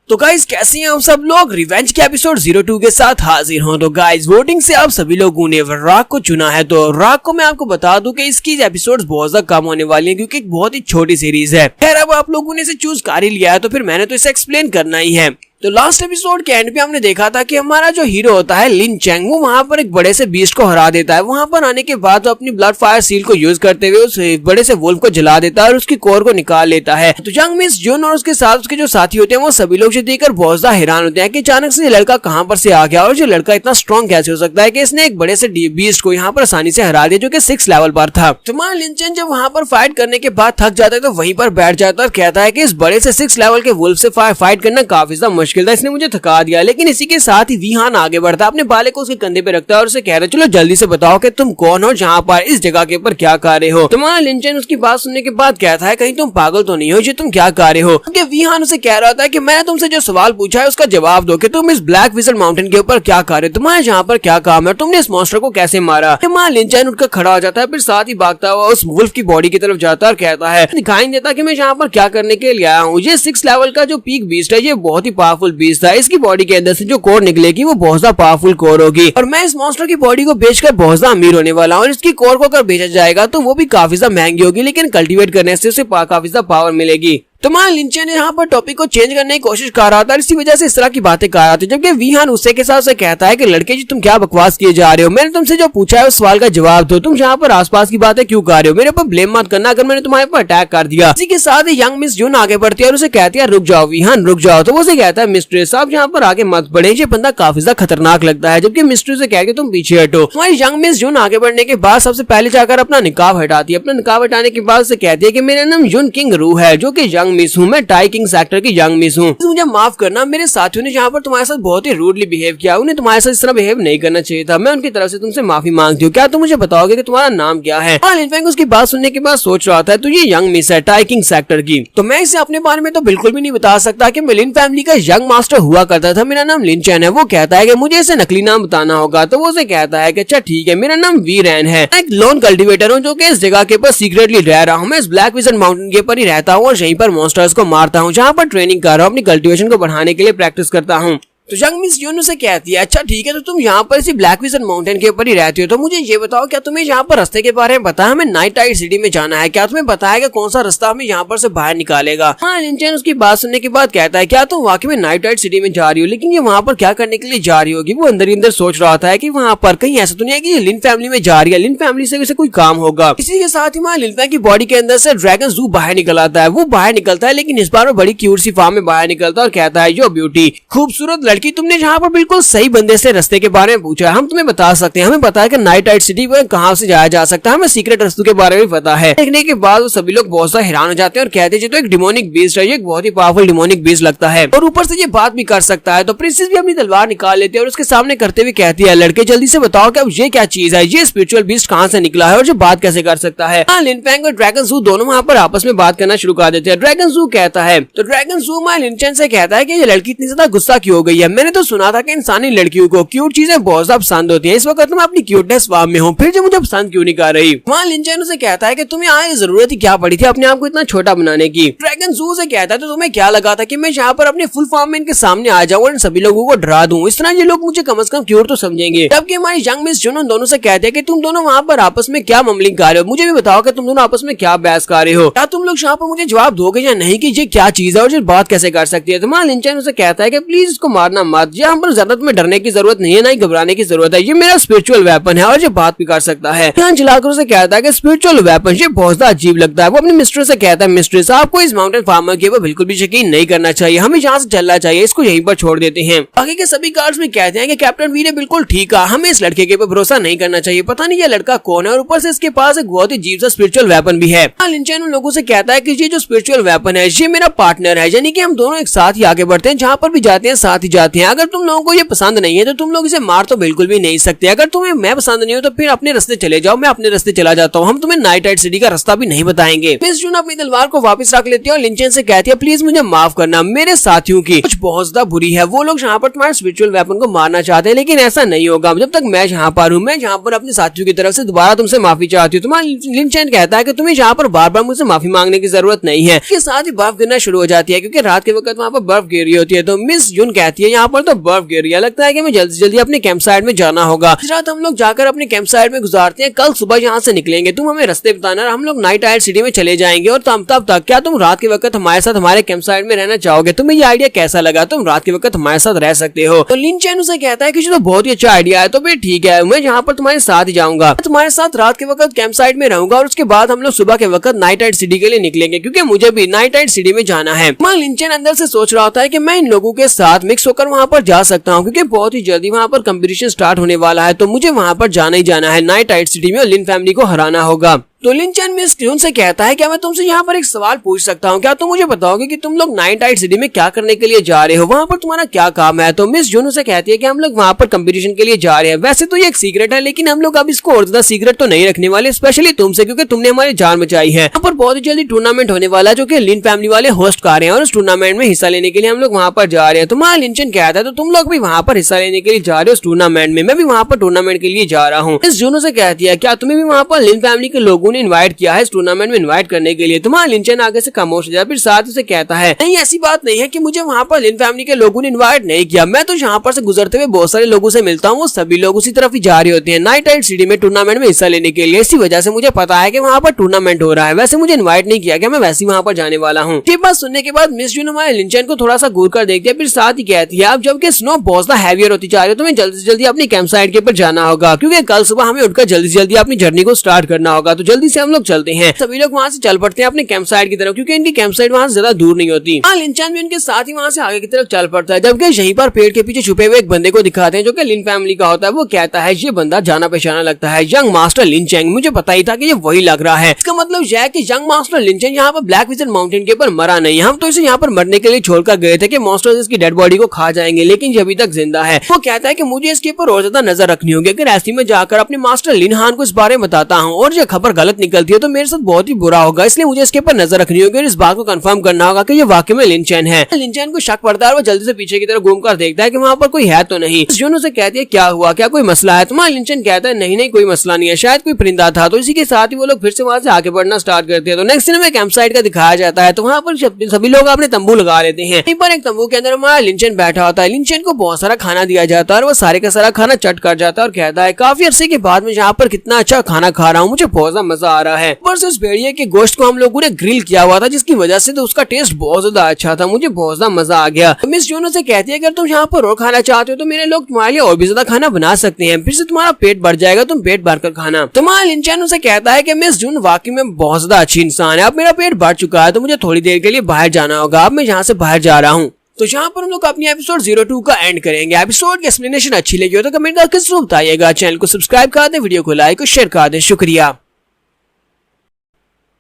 तो गाइज कैसे हैं आप सब लोग, रिवेंज के एपिसोड 02 के साथ हाजिर हूं। तो गाइज वोटिंग से आप सभी लोगों ने रॉक को चुना है। तो रॉक को मैं आपको बता दूं कि इसकी एपिसोड्स बहुत ज्यादा कम होने वाली हैं क्योंकि एक बहुत ही छोटी सीरीज है। खैर अब आप लोगों ने इसे चूज कर ही लिया है तो फिर मैंने तो इसे एक्सप्लेन करना ही है। तो लास्ट एपिसोड के एंड पे हमने देखा था कि हमारा जो हीरो होता है लिन चैंग वो वहां पर एक बड़े से बीस्ट को हरा देता है। वहां पर आने के बाद तो अपनी ब्लड फायर सील को यूज करते हुए उस बड़े से वुल्फ को जला देता है और उसकी कोर को निकाल लेता है। तो यंग मिस जून और उसके साथ उसके जो साथी होते हैं वो सभी लोग से देखकर बहुत ज्यादा हैरान होते हैं कि अचानक से ये लड़का कहां पर से आ गया और जो लड़का इतना स्ट्रॉन्ग कैसे हो सकता है कि इसने एक बड़े से बीस्ट को यहाँ पर आसानी से हरा दिया जो कि 6 लेवल पर था। तुम्हारा लिन चैंग जब वहां पर फाइट करने के बाद थक जाता है तो वहीं पर बैठ जाता है और कहता है कि इस बड़े से 6 लेवल के वुल्फ से फाइट करना काफी ज्यादा मुश्किल था, इसने मुझे दिया। लेकिन इसी के साथ ही वीहान आगे बढ़ता है, अपने बाले को उसके कंधे पे रखता है और उसे कह रहा है चलो जल्दी से बताओ कि तुम कौन हो, जहाँ पर इस जगह के ऊपर क्या कर रहे हो। तुम्हारा लिंचन उसकी बात सुनने के बाद कहता है कहीं तुम पागल तो नहीं हो, ये तुम क्या कर रहे हो। क्योंकि वीहान उसे कह रहा था कि मैंने तुमसे जो सवाल पूछा है उसका जवाब दो कि तुम इस ब्लैक विजर्ड माउंटेन के ऊपर क्या कर रहे हो, तुम्हारे यहाँ पर क्या काम है, तुमने इस मॉन्स्टर को कैसे मारा। तुम्हारा लिंचन उठकर खड़ा हो जाता है, फिर साथ ही भागता हुआ उस वुल्फ की बॉडी की तरफ जाता है और कहता है दिखाई नहीं देता कि मैं यहाँ पर क्या करने के लिए आया हूँ। ये 6 लेवल का जो पीक बीस्ट है ये बहुत ही पावरफुल बीस्ट था। इसकी बॉडी के अंदर से जो कोर निकलेगी वो बहुत ज्यादा पावरफुल कोर होगी और मैं इस मॉन्स्टर की बॉडी को बेचकर बहुत ज्यादा अमीर होने वाला हूँ। और इसकी कोर को अगर बेचा जाएगा तो वो भी काफी ज्यादा महंगी होगी, लेकिन कल्टीवेट करने से उसे काफी ज्यादा पावर मिलेगी। तो लिंचन ने यहाँ पर टॉपिक को चेंज करने की कोशिश कर रहा था, इसी वजह से इस तरह की बातें कर रहा था। जबकि वीहान उससे के साथ से कहता है कि लड़के जी तुम क्या बकवास किए जा रहे हो, मैंने तुमसे जो पूछा है उस सवाल का जवाब दो, तुम यहाँ पर आसपास की बातें क्यों कर रहे हो, मेरे ऊपर ब्लेम मत करना अगर मैंने तुम्हारे ऊपर अटैक कर दिया। इसी के साथ ही यंग मिस जून आगे बढ़ती है और उसे कहती है रुक जाओ वीहान रुक जाओ। तो वो उसे कहता है मिस्ट्रेस आप यहाँ पर आगे मत बढ़े, ये बंदा काफी ज्यादा खतरनाक लगता है। जबकि मिस्ट्रेस से कह के तुम पीछे हटो। हमारी यंग मिस जून आगे बढ़ने के बाद सबसे पहले जाकर अपना निकाब हटाती है। अपना निकाब हटाने के बाद उसे कहती है कि मेरा नाम यून किंग रू है जो कि यंग मिस हूँ, मैं टाई किंग सेक्टर की यंग मिस हूँ। मुझे माफ करना, मेरे साथियों ने यहाँ पर तुम्हारे साथ बहुत ही रूडली बिहेव किया, उन्हें तुम्हारे साथ इस तरह बिहेव नहीं करना चाहिए था। मैं उनकी तरफ से तुमसे माफी मांगती हूँ। क्या तुम मुझे बताओगे कि तुम्हारा नाम क्या है। लिन उसकी बात सुनने के बाद सोच रहा था तो ये यंग मिस है टाई किंग सेक्टर की। तो मैं इसे अपने बारे में तो बिल्कुल भी नहीं बता सकता कि मैं लिन फैमिली का यंग मास्टर हुआ करता था, मेरा नाम लिन चैन है। वो कहता है कि मुझे इसे नकली नाम बताना होगा। तो वो उसे कहता है कि अच्छा ठीक है, मेरा नाम वी रैन है, मैं एक लोन कल्टिवेटर हूँ जो कि इस जगह के ऊपर सीक्रेटली रह रहा हूँ। मैं इस ब्लैक विजर्ड माउंटेन के ऊपर ही रहता हूँ और यहीं पर मॉन्स्टर्स को मारता हूँ, जहाँ पर ट्रेनिंग कर रहा हूँ, अपनी कल्टीवेशन को बढ़ाने के लिए प्रैक्टिस करता हूँ। तो यंग मिस यून से कहती है अच्छा ठीक है, तो तुम यहाँ पर इसी ब्लैक विजर्ड माउंटेन के ऊपर ही रहती हो, तो मुझे ये बताओ क्या तुम्हें यहाँ पर रास्ते के बारे में पता है, हमें नाइट टाइड सिटी में जाना है, क्या तुम्हें पता है कि कौन सा रास्ता हमें यहाँ पर से बाहर निकालेगा। लिंचन उसकी बात सुनने के बाद कहता है क्या तुम वाकई में नाइट टाइड सिटी में जा रही हो, लेकिन ये वहाँ पर क्या करने के लिए जा रही होगी। वो अंदर ही अंदर सोच रहा था कि वहाँ पर कहीं ऐसा तो नहीं है कि लिन फैमिली में जा रही है, लिन फैमिली से उसे कोई काम होगा। इसी के साथ ही वहाँ लिन की बॉडी के अंदर से ड्रैगन जू बाहर निकल आता है। वो बाहर निकलता है लेकिन इस बार वो बड़ी क्यूट सी फॉर्म में बाहर निकलता है और कहता है यो ब्यूटी, खूबसूरत लड़की, तुमने यहाँ पर बिल्कुल सही बंदे से रास्ते के बारे में पूछा है। हम तुम्हें बता सकते हैं, हमें पता है कि नाइट राइड सिटी में कहाँ से जाया जा सकता है, हमें सीक्रेट रास्तों के बारे में पता है। देखने के बाद वो सभी लोग बहुत सा हैरान हो जाते हैं और कहते हैं तो एक डिमोनिक बीस्ट है, ये एक बहुत ही पावरफुल डिमोनिक बीस्ट लगता है और ऊपर से ये बात भी कर सकता है। तो प्रिंसेस भी अपनी तलवार निकाल लेती है और उसके सामने करते हुए कहती है, लड़के जल्दी से बताओ कि अब ये क्या चीज है, ये स्पिरिचुअल बीस्ट कहाँ से निकला है और ये बात कैसे कर सकता है। लिन फैंग और ड्रैगन ज़ू दोनों वहाँ पर आपस में बात करना शुरू कर देते हैं। ड्रैगन ज़ू कहता है, तो ड्रैगन ज़ू माय लिनचेन से कहता है कि ये लड़की इतनी ज्यादा गुस्सा क्यों हो गई है। मैंने तो सुना था कि इंसानी लड़कियों को क्यूट चीजें बहुत ज्यादा पसंद होती है, इस वक्त मैं अपनी क्यूटनेस फार्म में हूँ, फिर जो मुझे पसंद क्यों नहीं कर रही। वहाँ लिनचेन से कहता है कि तुम्हें आने की जरूरत ही क्या पड़ी थी अपने आप को इतना छोटा बनाने की। ड्रैगन ज़ू से कहता है, तो तुम्हें क्या लगा था कि मैं यहाँ पर अपने फुल फॉर्म में इनके सामने आ जाऊँ और इन सभी लोगों को डरा दूं, इस तरह ये लोग मुझे कम से कम क्यूट तो समझेंगे। जबकि हमारी यंग मिस जुन दोनों से कहते हैं कि तुम दोनों वहाँ पर आपस में क्या ममलिंग कर रहे हो, मुझे भी बताओ कि तुम दोनों आपस में क्या बहस कर रहे हो, क्या तुम लोग यहाँ पर मुझे जवाब दोगे या नहीं कि ये क्या चीज है और ये बात कैसे कर सकती है। तो वहाँ लिनचेन उसे कहता है कि प्लीज इसको मारना मत, यहाँ पर ज्यादा तुम्हें डरने की जरूरत नहीं है, ना ही घबराने की जरूरत है, ये मेरा स्पिरिचुअल वेपन है और ये बात भी कर सकता है। यहाँ चलाकर उसे कहता है कि स्पिरिचुअल वेपन, ये बहुत ज्यादा अजीब लगता है। वो अपनी मिस्ट्रेस से कहता है, मिस्ट्रेस आपको इस माउंटेन फार्मर के ऊपर बिल्कुल भी यकीन नहीं करना चाहिए, हमें यहाँ से चलना चाहिए, इसको यहीं पर छोड़ देते हैं। बाकी के सभी गार्ड्स में कहते हैं कि कैप्टन वी ने बिल्कुल ठीक कहा, हमें इस लड़के के ऊपर भरोसा नहीं करना चाहिए, पता नहीं ये लड़का कौन है और ऊपर से इसके पास एक बहुत ही अजीब सा स्पिरिचुअल वेपन भी है। लिनचेन उन लोगों से कहता है कि ये जो स्पिरिचुअल वेपन है ये मेरा पार्टनर है, यानी कि हम दोनों एक साथ ही आगे बढ़ते हैं, जहाँ पर भी जाते हैं साथ ही जाते हैं। अगर तुम लोगों को ये पसंद नहीं है तो तुम लोग इसे मार तो बिल्कुल भी नहीं सकते, अगर तुम्हें मैं पसंद नहीं हो तो फिर अपने रास्ते चले जाओ, मैं अपने रास्ते चला जाता हूँ, हम तुम्हें नाइट राइड सिटी का रास्ता भी नहीं बताएंगे। मिस जून अपनी तलवार को वापस रख लेती है और लिनचेन से कहती है, प्लीज मुझे माफ करना, मेरे साथियों की कुछ बहुत ज्यादा बुरी है, वो लोग यहाँ पर तुम्हारे स्पिरिचुअल वेपन को मारना चाहते हैं, लेकिन ऐसा नहीं होगा जब तक मैं यहाँ पर हूँ। मैं यहाँ पर अपने साथियों की तरफ से दोबारा तुमसे माफी चाहती हूँ। तुम्हारा लिनचेन कहता है कि तुम्हें यहाँ पर बार बार मुझसे माफी मांगने की जरूरत नहीं है। इसके साथ ही बर्फ गिरना शुरू हो जाती है क्योंकि रात के वक्त वहाँ पर बर्फ गिर रही होती है। तो मिस जून कहती है, यहाँ पर तो बर्फ गिर रही है, लगता है कि मैं जल्दी से जल्दी अपने कैंप साइड में जाना होगा। इस रात हम लोग जाकर अपने कैंप साइड में गुजारते हैं, कल सुबह यहाँ से निकलेंगे, तुम हमें रास्ते बताना, हम लोग नाइट राइड सिटी में चले जाएंगे और तब तक क्या तुम रात के वक्त हमारे साथ हमारे कैंप साइड में रहना चाहोगे? तुम्हें ये आइडिया कैसा लगा? तुम रात के वक्त हमारे साथ रह सकते हो। तो लिनचेन उसे कहता है कि तो बहुत ही अच्छा आइडिया है, तो फिर ठीक है, मैं यहाँ पर तुम्हारे साथ ही जाऊंगा, तुम्हारे साथ रात के वक्त कैंप साइड में रहूंगा और उसके बाद हम लोग सुबह के वक्त नाइट राइड सिटी के लिए निकलेंगे, क्योंकि मुझे भी नाइट राइड सिटी में जाना है। लिनचेन अंदर से सोच रहा होता है कि मैं इन लोगों के साथ मिक्स होकर वहाँ पर जा सकता हूँ, क्योंकि बहुत ही जल्दी वहाँ पर कंपटीशन स्टार्ट होने वाला है, तो मुझे वहाँ पर जाना ही जाना है, नाइट राइड सिटी में और लिन फैमिली को हराना होगा। तो लिनचेन मिस जून से कहता है, क्या मैं तुमसे यहाँ पर एक सवाल पूछ सकता हूँ? क्या तुम मुझे बताओगे कि तुम लोग नाइट राइड सिटी में क्या करने के लिए जा रहे हो? वहाँ पर तुम्हारा क्या काम है? तो मिस जून से कहती है कि हम लोग वहाँ पर कंपटीशन के लिए जा रहे हैं। वैसे तो ये एक सीक्रेट है, लेकिन हम लोग अब इसको और ज्यादा सीक्रेट तो नहीं रखने वाले, स्पेशली तुमसे, क्योंकि तुमने हमारी जान बचाई है। यहाँ पर बहुत ही जल्दी टूर्नामेंट होने वाला है जो कि लिन फैमिली वाले होस्ट कर रहे हैं और उस टूर्नामेंट में हिस्सा लेने के लिए हम लोग वहाँ पर जा रहे हैं। तो वहाँ लिनचेन कहता है, तो तुम लोग भी वहाँ पर हिस्सा लेने के लिए जा रहे हो उस टूर्नामेंट में? मैं भी वहाँ पर टूर्नामेंट के लिए जा रहा हूँ। मिस जून से कहती है, क्या तुम्हें भी वहाँ पर लिन फैमिली के लोगों ने इन्वाइट किया है टूर्नामेंट में इनवाइट करने के लिए? तुम्हारा लिनचेन आगे से खामोश हो जाए, फिर साथ उसे कहता है, नहीं ऐसी बात नहीं है कि मुझे वहाँ पर लिन फैमिली के लोगों ने इनवाइट नहीं किया, मैं तो यहाँ पर से गुजरते हुए बहुत सारे लोगों से मिलता हूँ, वो सभी लोग उसी तरफ ही जा रहे होते हैं नाइट राइड सिटी में टूर्नामेंट में हिस्सा लेने के लिए, इसी वजह से मुझे पता है कि वहाँ पर टूर्नामेंट हो रहा है। वैसे मुझे इन्वाइट नहीं किया गया, मैं वैसे वहाँ पर जाने वाला हूँ। ये बात सुनने के बाद मिस जून हमारे लिनचेन को थोड़ा सा घूर कर देखती है, फिर साथ ही कहती है, अब जबकि स्नो बहुत ज्यादा हैवियर होती जा रही है, तो मैं जल्दी से जल्दी अपनी कैंप साइड के ऊपर जाना होगा, क्योंकि कल सुबह हमें उठकर जल्दी से जल्दी अपनी जर्नी को स्टार्ट करना होगा। तो जल्दी से हम लोग चलते हैं, सभी लोग वहाँ से चल पड़ते हैं अपने कैंप साइड की तरफ, क्योंकि इनकी कैंप साइड वहाँ से ज्यादा दूर नहीं होती। लिनचेन भी उनके साथ ही वहाँ से आगे की तरफ चल पड़ता है, जबकि यहीं पर पेड़ के पीछे छुपे हुए एक बंदे को दिखाते हैं जो कि लिन फैमिली का होता है। वो कहता है, ये बंदा जाना पहचाना लगता है, यंग मास्टर लिनचेन, मुझे पता ही था कि ये वही लग रहा है। इसका मतलब यह है कि यंग मास्टर लिनचेन यहाँ पर ब्लैक विजन माउंटेन के ऊपर मरा नहीं, हम तो इसे यहाँ पर मरने के लिए छोड़कर गए थे कि मॉन्स्टर्स इसकी डेड बॉडी को खा जाएंगे, लेकिन ये अभी तक जिंदा है। वो कहता है कि मुझे इसके ऊपर और ज्यादा नजर रखनी होगी, अगर ऐसी में जाकर अपने मास्टर लिन हान को इस बारे में बताता हूँ और ये खबर गलत निकलती है तो मेरे साथ बहुत ही बुरा होगा, इसलिए मुझे इसके ऊपर नजर रखनी होगी और इस बात को कंफर्म करना होगा कि ये वाकई में लिनचेन है। लिनचेन को शक पड़ता है और वो जल्दी से पीछे की तरफ घूमकर देखता है कि वहाँ पर कोई है तो नहीं। जून से कहती है, क्या हुआ, क्या कोई मसला है? तुम्हारा लिनचेन कहता है, नहीं नहीं कोई मसला नहीं है, शायद कोई परिंदा था। तो इसी के साथ ही वो लोग फिर से वहाँ से आगे बढ़ना स्टार्ट करते हैं। तो नेक्स्ट सीन में कैंप साइड का दिखाया जाता है, तो वहाँ पर सभी लोग अपने तंबू लगा लेते हैं। वहीं पर एक तंबू के अंदर हमारा लिनचेन बैठा होता है, लिनचेन को बहुत सारा खाना दिया जाता है और वो सारे का सारा खाना चट कर जाता है और कहता है, काफी अरसे के बाद में यहाँ पर कितना अच्छा खाना खा रहा हूँ, मुझे बहुत ज्यादा मजा आ रहा है। ऊपर से उस भेड़िए के गोश्त को हम लोगों ने ग्रिल किया हुआ था, जिसकी वजह से तो उसका टेस्ट बहुत ज्यादा अच्छा था, मुझे बहुत ज्यादा मजा आ गया। तो मिस जून से कहती है, अगर तुम यहाँ पर और खाना चाहते हो तो मेरे लोग तुम्हारे लिए और भी ज्यादा खाना बना सकते हैं, फिर से तुम्हारा पेट भर जाएगा, तुम पेट भर कर खाना। तुम्हारा लिनचेन उसे कहता है कि मिस जून वाकई में बहुत ज्यादा अच्छी इंसान है, अब मेरा पेट भर चुका है तो मुझे थोड़ी देर के लिए बाहर जाना होगा, अब मैं यहाँ से बाहर जा रहा हूँ। तो जहाँ पर हम लोग अपनी एपिसोड 02 का एंड करेंगे। एपिसोड की एक्सप्लेनेशन अच्छी लगी हो तो कमेंट करके जरूर बताइएगा। चैनल को सब्सक्राइब कर दें, वीडियो को लाइक और शेयर कर दें। शुक्रिया।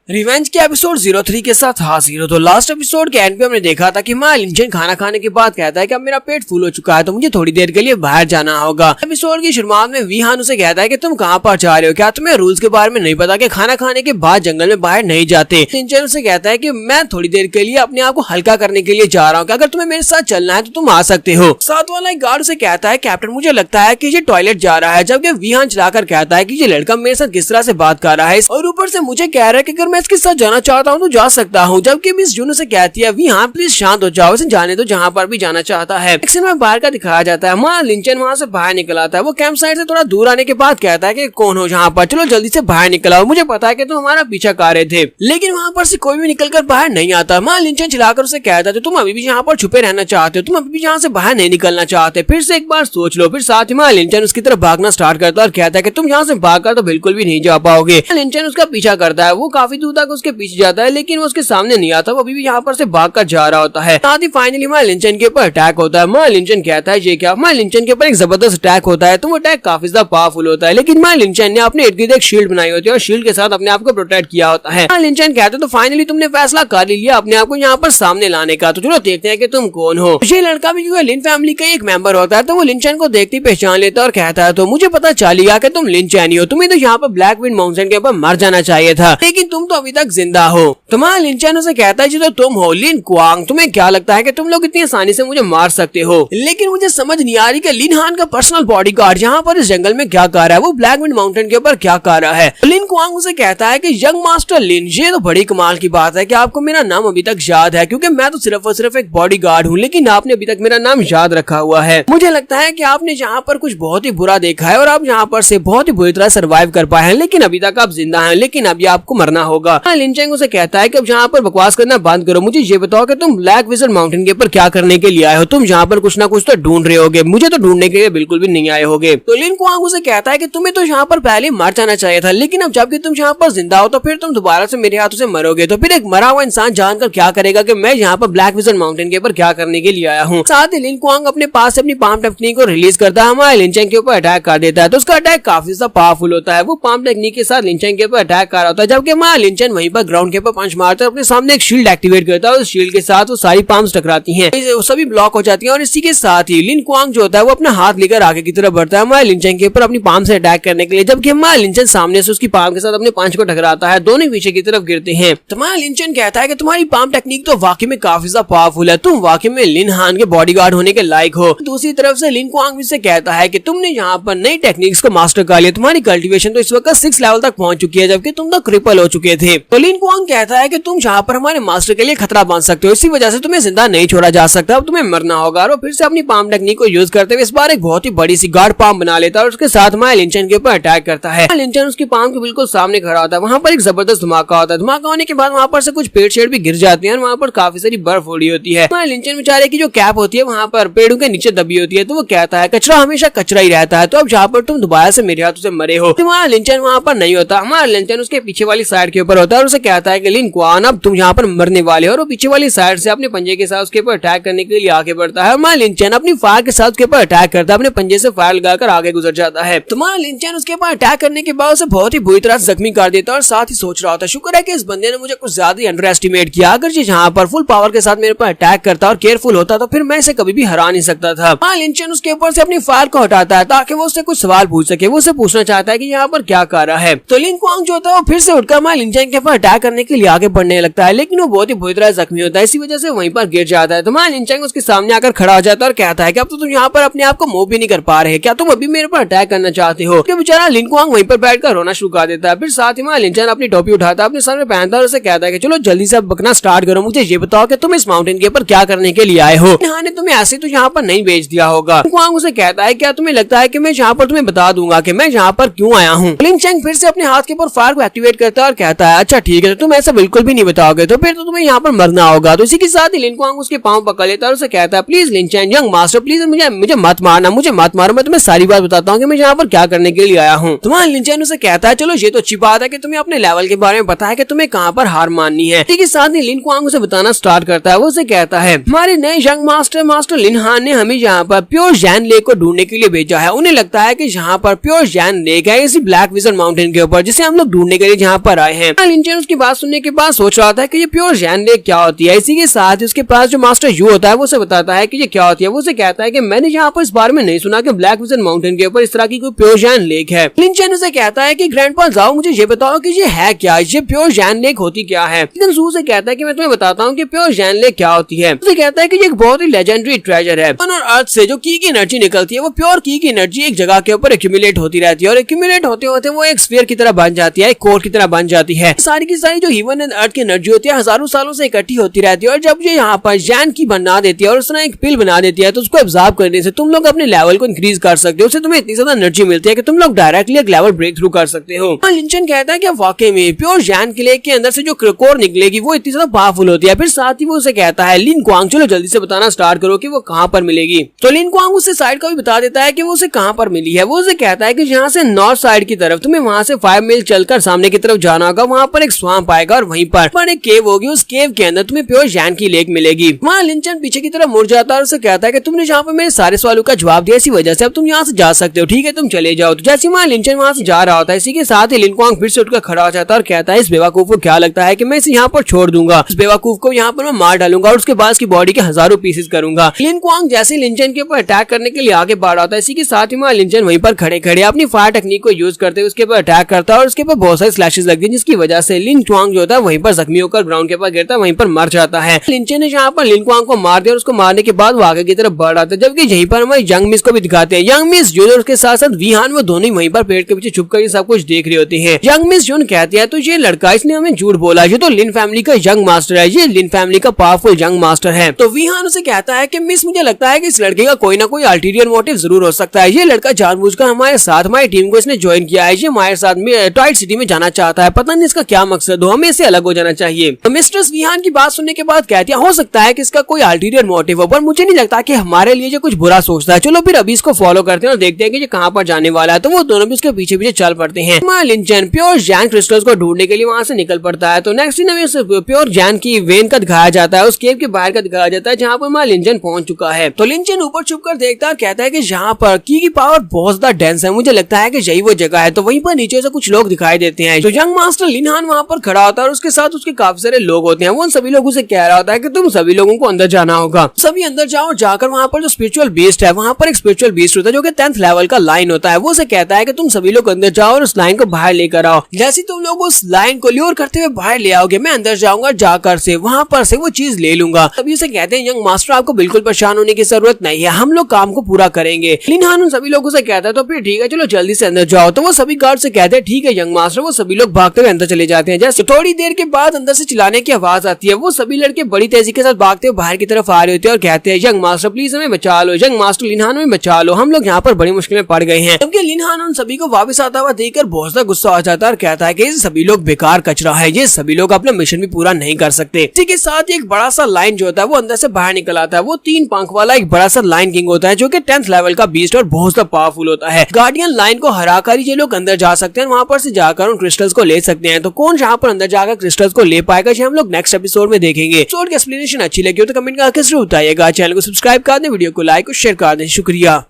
रिवेंज के एपिसोड 03 के साथ हाजिर हो। तो लास्ट एपिसोड के एंड पे हमने देखा था कि माँ लिंचन खाना खाने के बाद कहता है कि अब मेरा पेट फुल हो चुका है तो मुझे थोड़ी देर के लिए बाहर जाना होगा। एपिसोड की शुरुआत में वीहान उसे कहता है कि तुम कहाँ पर जा रहे हो, क्या तुम्हें रूल्स के बारे में नहीं पता कि खाना खाने के बाद जंगल में बाहर नहीं जाते। लिंचन उसे कहता है कि मैं थोड़ी देर के लिए अपने आप को हल्का करने के लिए जा रहा हूँ, अगर तुम्हें मेरे साथ चलना है तो तुम आ सकते हो। साथ वाला एक गार्ड उसे कहता है कैप्टन मुझे लगता है कि ये टॉयलेट जा रहा है, जबकि वीहान चलाकर कहता है कि ये लड़का मेरे साथ किस तरह से बात कर रहा है और ऊपर से मुझे कह रहा है कि अगर मैं इसके साथ जाना चाहता हूँ तो जा सकता हूँ। जबकि मिस जून से कहती है हाँ प्लीज शांत हो जाओ, इसे जाने दो जहाँ पर भी जाना चाहता है। एक्शन में बाहर का दिखाया जाता है। वहाँ लिंचन वहाँ से बाहर निकल आता है। वो कैंप साइट से थोड़ा दूर आने के बाद कहता है कि कौन हो जहाँ पर, चलो जल्दी से बाहर निकल आओ, मुझे पता है कि तुम हमारा पीछा कर रहे थे। लेकिन वहाँ पर से कोई भी निकल कर बाहर नहीं आता। वहाँ लिंचन चलाकर उसे कहता है तुम अभी भी यहाँ पर छुपे रहना चाहते हो, तुम अभी भी यहाँ से बाहर नहीं निकलना चाहते, फिर से एक बार सोच लो। फिर साथ ही लिंचन उसकी तरफ भागना स्टार्ट करता है और कहता है कि तुम यहाँ से भागकर तो बिल्कुल भी नहीं जा पाओगे। लिंचन उसका पीछा करता है। वो काफी दूर तक उसके पीछे जाता है लेकिन वो उसके सामने नहीं आता। वो अभी भी यहाँ पर से भागकर जा रहा होता है। साथ ही फाइनली लिंचन के ऊपर अटैक होता है। लिंचन कहता है ये क्या। लिंचन के ऊपर एक जबरदस्त अटैक होता है। तो वो अटैक काफी ज्यादा पावरफुल होता है लेकिन लिंचन ने अपने इर्द गिर्द एक शील्ड बनाई होती है और शील्ड के साथ अपने आप को प्रोटेक्ट किया होता है। लिंचन कहते हैं तो फाइनली तुमने फैसला कर लिया अपने आप को यहाँ पर सामने लाने का, तो चलो देखते हैं कि तुम कौन हो। ये लड़का भी क्योंकि लिन फैमिली का एक मेंबर होता है तो वो लिंचन को देखते ही पहचान लेता है और कहता है तो मुझे पता चल गया कि तुम लिंचन ही हो, तुम्हें तो यहाँ पर ब्लैक विंड माउंटेन के ऊपर मर जाना चाहिए था लेकिन तुम तो अभी तक जिंदा हो। तो लिंचन उसे कहता है तो तुम हो लिन क्वांग, तुम्हें क्या लगता है कि तुम लोग इतनी आसानी से मुझे मार सकते हो। लेकिन मुझे समझ नहीं आ रही कि लिन हान का पर्सनल बॉडीगार्ड यहाँ पर इस जंगल में क्या कर रहा है, वो ब्लैक विंड माउंटेन के ऊपर क्या कर रहा है। लिन क्वांग उसे कहता है कि यंग मास्टर लिन, ये तो बड़ी कमाल की बात है कि आपको मेरा नाम अभी तक याद है, क्योंकि मैं तो सिर्फ और सिर्फ एक बॉडीगार्ड हूँ लेकिन आपने अभी तक मेरा नाम याद रखा हुआ है। मुझे लगता है कि आपने यहाँ पर कुछ बहुत ही बुरा देखा है और आप यहाँ पर से बहुत ही बुरी तरह सर्वाइव कर पाए हैं, लेकिन अभी तक आप जिंदा हैं, लेकिन अभी आपको मरना होगा। लिन चैंग उसे कहता है कि अब यहाँ पर बकवास करना बंद करो, मुझे ये बताओ कि तुम ब्लैक विजर्ड माउंटेन के ऊपर क्या करने के लिए आए हो। तुम यहाँ पर कुछ ना कुछ तो ढूंढ रहे होगे, मुझे तो ढूंढने के लिए बिल्कुल भी नहीं आए होगे। तो लिन क्वांग उसे कहता है कि तुम्हें तो यहाँ पर पहले मर जाना चाहिए था, लेकिन अब जबकि तुम यहाँ पर जिंदा हो तो फिर तुम दोबारा से मेरे हाथों से मरोगे। तो फिर एक मरा हुआ इंसान जानकर क्या करेगा कि मैं यहाँ पर ब्लैक विजर्ड माउंटेन के ऊपर क्या करने के लिए आया हूँ। साथ ही लिन क्वांग अपने पास से अपनी पाम टेक्निक को रिलीज करता है, हमारे लिन चैंग के ऊपर अटैक कर देता है। तो उसका अटैक काफी ज्यादा पावरफुल होता है। वो पाम टेक्निक के साथ लिन चैंग के ऊपर अटैक कर रहा होता है, जबकि लिन चैंग वहीं पर ग्राउंड के ऊपर पंच मारता है, अपने सामने एक शील्ड एक्टिवेट करता है और शील्ड के साथ वो सारी पाम्स टकराती हैं, सभी ब्लॉक हो जाती हैं। और इसी के साथ ही लिन क्वांग जो होता है वो अपना हाथ लेकर आगे की तरफ बढ़ता है हमारे लिन चैंग के ऊपर अपनी पाम से अटैक करने के लिए, जबकि हमारा लिन चैंग सामने से उसकी पाम के साथ अपने पंच को टकराता है, दोनों पीछे की तरफ गिरते हैं। तुम्हारा लिन चैंग कहता है कि तुम्हारी पाम टेक्निक तो वाकई में काफी ज्यादा पावरफुल है, तुम वाकई में लिन हान के बॉडीगार्ड होने के लायक हो। दूसरी तरफ से लिन क्वांग भी से कहता है कि तुमने यहाँ पर नई टेक्निक्स को मास्टर कर लिया, तुम्हारी कल्टीवेशन तो इस वक्त 6 लेवल तक पहुंच चुकी है, जबकि तुम तो क्रिपल हो चुके थे। तो लिन क्वांग कहता है कि तुम यहाँ पर हमारे मास्टर के लिए खतरा बन सकते हो, इसी वजह से तुम्हें जिंदा नहीं छोड़ा जा सकता, अब तुम्हें मरना होगा। और फिर से अपनी पाम टेक्निक को यूज करते हुए इस बार एक बहुत ही बड़ी सी गार्ड पाम बना लेता है और उसके साथ हमारे लिंचन के ऊपर अटैक करता है। लिंचन उसकी पाम के बिल्कुल सामने खड़ा होता है। वहाँ पर एक जबरदस्त धमाका होता है। धमाका होने के बाद वहाँ पर से कुछ पेड़ शेड़ भी गिर जाते हैं और वहाँ पर काफी सारी बर्फ उड़ी होती है। हमारे लिंचन बेचारे की जो कैप होती है वहाँ पर पेड़ों के नीचे दबी होती है, तो वो कहता है कचरा हमेशा कचरा ही रहता है, तो अब जहाँ पर तुम दोबारा से मेरे हाथों से मरे हो। तुम्हारा लिंचन वहाँ पर नहीं होता, हमारा लिंचन उसके पीछे वाली साइड के ऊपर होता है और उसे कहता है कि लिन क्वान अब तुम यहाँ पर मरने वाले हो। और वो पीछे वाली साइड से अपने पंजे के साथ उसके ऊपर अटैक करने के लिए आगे बढ़ता है। हमारा लिंचन अपनी फायर के साथ उसके ऊपर अटैक करता है, अपने पंजे से फायर लगाकर आगे गुजर जाता है। तुम्हारा लिंचन उसके ऊपर अटैक करने के बाद उसे बहुत ही बुरी तरह से जख्मी कर देता है और साथ ही सोच रहा होता है शुक्र है कि इस बंदे ने मुझे कुछ ज्यादा ही अंडर एस्टिमेट किया, अगर ये यहाँ पर फुल पावर के साथ मेरे ऊपर अटैक करता और केयरफुल होता तो फिर मैं इसे कभी भी हरा नहीं सकता था। हाँ, लिंचन उसके ऊपर से अपनी फायर को हटाता है ताकि वो उससे कुछ सवाल पूछ सके। वो उसे पूछना चाहता है कि यहाँ पर क्या कर रहा है। तो लिन क्वांग जो होता है वो फिर से उठकर हमारे लिंचन के ऊपर अटैक करने के लिए आगे बढ़ने लगता है, लेकिन वो बहुत ही बुरी तरह जख्मी होता है, इसी वजह से वहीं पर गिर जाता है। तो हमारा लिंचन उसके सामने आकर खड़ा हो जाता है और कहता है कि अब तो तुम यहाँ पर अपने आप को मूव भी नहीं कर पा रहे, क्या तुम अभी मेरे पर अटैक करना चाहते हो। कि बेचारा लिन क्वांग वहीं पर बैठकर रोना शुरू कर देता है। फिर साथ ही हमारा लिंचन अपनी टोपी उठाता है, अपने सर में पहनता है और उसे कहता है कि चलो जल्दी से बकना स्टार्ट करो, मुझे ये बताओ कि तुम इस माउंटेन के ऊपर क्या करने के लिए आए हो। हाँ ने तुम्हें ऐसे तो यहाँ पर नहीं भेज दिया होगा। क्वांग उसे कहता है क्या तुम्हें लगता है कि मैं यहाँ पर तुम्हें बता दूंगा कि मैं यहाँ पर क्यों आया हूँ। लिन चैंग फिर से अपने हाथ के ऊपर फायर को एक्टिवेट करता है और कहता कहता है अच्छा ठीक है, तो तुम ऐसा बिल्कुल भी नहीं बताओगे तो फिर तो तुम्हें यहाँ पर मरना होगा। तो इसी के साथ ही लिन क्वांग उसके पाँव पकड़ लेता है और उसे कहता है please Lin Chan young master please मुझे मत मारना, मुझे मत मारो, मैं तुम्हें सारी बात बताता हूँ कि मैं यहाँ पर क्या करने के लिए आया हूँ। तुम्हारा लिन चैन उसे कहता है चलो ये तो अच्छी बात है कि तुम्हें अपने लेवल के बारे में पता है कि तुम्हें कहाँ पर हार माननी है। इसी के साथ ही लिन क्वांग उसे बताना स्टार्ट करता है। वो उसे कहता है हमारे नए यंग मास्टर लिन हान ने हमें यहाँ पर प्योर जैन लेक को ढूंढने के लिए भेजा है। उन्हें लगता है कि यहाँ पर प्योर जैन लेक है इसी ब्लैक विजन माउंटेन के ऊपर, जिसे हम लोग ढूंढने के लिए यहाँ पर आए हैं। लिन चैन उसकी बात सुनने के बाद सोच रहा था कि ये प्योर जैन लेक क्या होती है। इसी के साथ ही उसके पास जो मास्टर यू होता है वो उसे बताता है कि ये क्या होती है। वो उसे कहता है कि मैंने यहाँ पर इस बारे में नहीं सुना कि ब्लैक विजन माउंटेन के ऊपर इस तरह की कोई प्योर जैन लेक है। लिन चैन उसे कहता है कि ग्रैंडपा जाओ मुझे ये बताओ कि ये है क्या, ये प्योर जैन लेक होती क्या है। लेकिन जू से कहता है कि मैं तुम्हें बताता हूँ कि प्योर जैन लेक क्या होती है। उसे कहता है कि ये एक बहुत ही लेजेंडरी ट्रेजर है। और अर्थ से जो की एनर्जी निकलती है वो प्योर की एनर्जी एक जगह के ऊपर एक्यूमुलेट होती रहती है और एक्यूमुलेट होते होते वो एक स्फीयर की तरह बन जाती है, एक कोर की तरह बन जाती है। सारी की सारी जो ह्यूमन एंड अर्थ की एनर्जी होती है हजारों सालों से इकट्ठी होती रहती है और जब ये यहाँ पर जैन की बना देती है और उसने एक पिल बना देती है तो उसको एब्जॉर्ब करने से तुम लोग अपने लेवल को इंक्रीज कर सकते हो। उससे तुम्हें इतनी ज्यादा एनर्जी मिलती है कि तुम लोग डायरेक्टली एक लेवल ब्रेक थ्रू कर सकते हो। लिन चैन कहता है कि वाकई में प्योर जैन के लेक के अंदर से जो कोर निकलेगी वो इतनी ज्यादा पावरफुल होती है। फिर साथ ही वो उसे कहता है लिन क्वांग चलो जल्दी से बताना स्टार्ट करो कि वो कहाँ पर मिलेगी। तो लिन क्वांग उससे साइड का भी बता देता है कि वो उसे कहाँ पर मिली है। वो उसे कहता है कि यहाँ से नॉर्थ साइड की तरफ तुम्हें वहाँ से 5 मील चलकर सामने की तरफ जाना होगा, वहाँ पर एक स्वाम्प आएगा और वहीं पर एक केव होगी, उस केव के अंदर तुम्हें प्योर जैन की लेक मिलेगी। वहाँ लिन चैन पीछे की तरफ मुड़ जाता है और उसे कहता है कि तुमने जहाँ पर मेरे सारे सवालों का जवाब दिया इसी वजह से अब तुम यहाँ से जा सकते हो, ठीक है तुम चले जाओ। तो जैसे वहाँ लिन चैन वहाँ से जा रहा होता है इसी के साथ ही लिन क्वांग फिर से उठकर खड़ा हो जाता है और कहता है इस बेवकूफ को क्या लगता है कि मैं इसे यहाँ पर छोड़ दूंगा, इस बेवकूफ को यहाँ पर मैं मार डालूंगा और उसके बाद उसकी बॉडी के हजारों पीसेस करूंगा। लिन क्वांग जैसे लिन चैन के ऊपर अटैक करने के लिए आगे बढ़ रहा होता है इसी के साथ ही वहाँ लिन चैन वहीं पर खड़े खड़े अपनी फायर टेक्निक को यूज करते हुए उसके ऊपर अटैक करता है और उसके ऊपर बहुत सारी स्लैशेस लगती है जिसकी वजह से लिन क्वांग जो होता है वहीं पर जख्मी होकर ग्राउंड के ऊपर गिरता है, वहीं पर मर जाता है। लिन चैन ने यहाँ पर लिन क्वांग को मार दिया और उसको मारने के बाद वो आगे की तरफ बढ़ रहा था, जबकि यहीं पर हमारी यंग मिस को भी दिखाते हैं। यंग मिस जून और उसके साथ साथ वी हान वो दोनों वहीं पर पेड़ के पीछे छुपकर ये सब कुछ देख रही होती है। यंग मिस जून कहती है तो ये लड़का इसने हमें झूठ बोला, ये तो लिन फैमिली का यंग मास्टर है, ये लिन फैमिली का पावरफुल यंग मास्टर है। तो वी हान उसे कहता है कि मिस मुझे लगता है कि इस लड़के का कोई ना कोई अल्टीरियर मोटिव जरूर हो सकता है, ये लड़का जानबूझकर हमारे साथ हमारी टीम को इसने ज्वाइन किया है, ये हमारे साथ टॉयलेट सिटी में जाना चाहता है, पता नहीं इसका क्या मकसद हो, हमें इससे अलग हो जाना चाहिए। तो मिस्ट्रेस वी हान की बात सुनने के बाद कहती है हो सकता है कि इसका कोई अल्टीरियर मोटिव हो पर मुझे नहीं लगता कि हमारे लिए ये कुछ बुरा सोचता है, चलो फिर अभी इसको फॉलो करते हैं और देखते हैं कि ये कहाँ पर जाने वाला है। तो वो दोनों भी उसके पीछे पीछे चल पड़ते हैं। लिन चैन प्योर जैन क्रिस्टल्स को ढूंढने के लिए वहां से निकल पड़ता है। तो नेक्स्ट सीन में प्योर जैन की वेन का दिखाया जाता है, उस केव के बाहर का दिखाया जाता है जहाँ पर लिन चैन पहुंच चुका है। तो लिन चैन ऊपर छुप कर देखता है और कहता है कि यहाँ पर की पावर बहुत ज्यादा डेंस है, मुझे लगता है कि यही वो जगह है। तो वहीं पर नीचे से कुछ लोग दिखाई देते हैं। तो यंग मास्टर लिन हान वहाँ पर खड़ा होता है और उसके साथ उसके काफी सारे लोग होते हैं। वो उन सभी लोगों से कह रहा होता है कि तुम सभी लोगों को अंदर जाना होगा, सभी अंदर जाओ। जाकर वहाँ पर जो स्पिरिचुअल बीस्ट है, वहाँ पर एक स्पिरिचुअल बीस्ट होता है जो कि 10th लेवल का लाइन होता है। वो उसे कहता है कि तुम सभी लोग अंदर जाओ और उस लाइन को बाहर लेकर आओ। जैसे तुम लोग उस लाइन को ल्योर करते हुए बाहर ले आओगे, मैं अंदर जाऊंगा, जाकर से वहाँ पर से वो चीज ले लूंगा। तभी उसे कहते हैं यंग मास्टर आपको बिल्कुल परेशान होने की जरूरत नहीं है, हम लोग काम को पूरा करेंगे। लिन हान उन सभी लोगों से कहता है तो फिर ठीक है चलो जल्दी से अंदर जाओ। तो वो सभी गार्ड से कहते हैं ठीक है यंग मास्टर। वो सभी लोग भागते हुए अंदर चले जाते हैं। जैसे थोड़ी देर के बाद अंदर से चिल्लाने की आवाज आती है। वो सभी लड़के बड़ी तेजी के साथ भागते हुए बाहर की तरफ आ रहे होते हैं और कहते हैं यंग मास्टर प्लीज हमें बचा लो, यंग मास्टर लिन हान हमें बचा लो, हम लोग यहाँ पर बड़ी मुश्किल में पड़ गए हैं। जबकि लिन हान उन सभी को वापस आता हुआ देखकर बहुत सा गुस्सा आ जाता है और कहता है कि ये सभी लोग बेकार कचरा है, ये सभी लोग अपना मिशन भी पूरा नहीं कर सकते। इसी के साथ एक बड़ा सा लाइन जो होता है वो अंदर से बाहर निकल आता है। वो 3 पंख वाला एक बड़ा सा लाइन किंग होता है जो कि 10th लेवल का बीस्ट और बहुत सा पावरफुल होता है। गार्डियन लाइन को हराकर ये लोग अंदर जा सकते हैं, वहाँ पर से जाकर उन क्रिस्टल्स को ले सकते हैं। तो कौन यहाँ पर अंदर जाकर क्रिस्टल्स को ले पाएगा ये हम लोग नेक्स्ट एपिसोड में देखेंगे। एपिसोड की एक्सप्लेनेशन अच्छी लगी हो तो कमेंट करके जरूर बताइएगा। चैनल को सब्सक्राइब कर दें, वीडियो को लाइक और शेयर कर दें। शुक्रिया।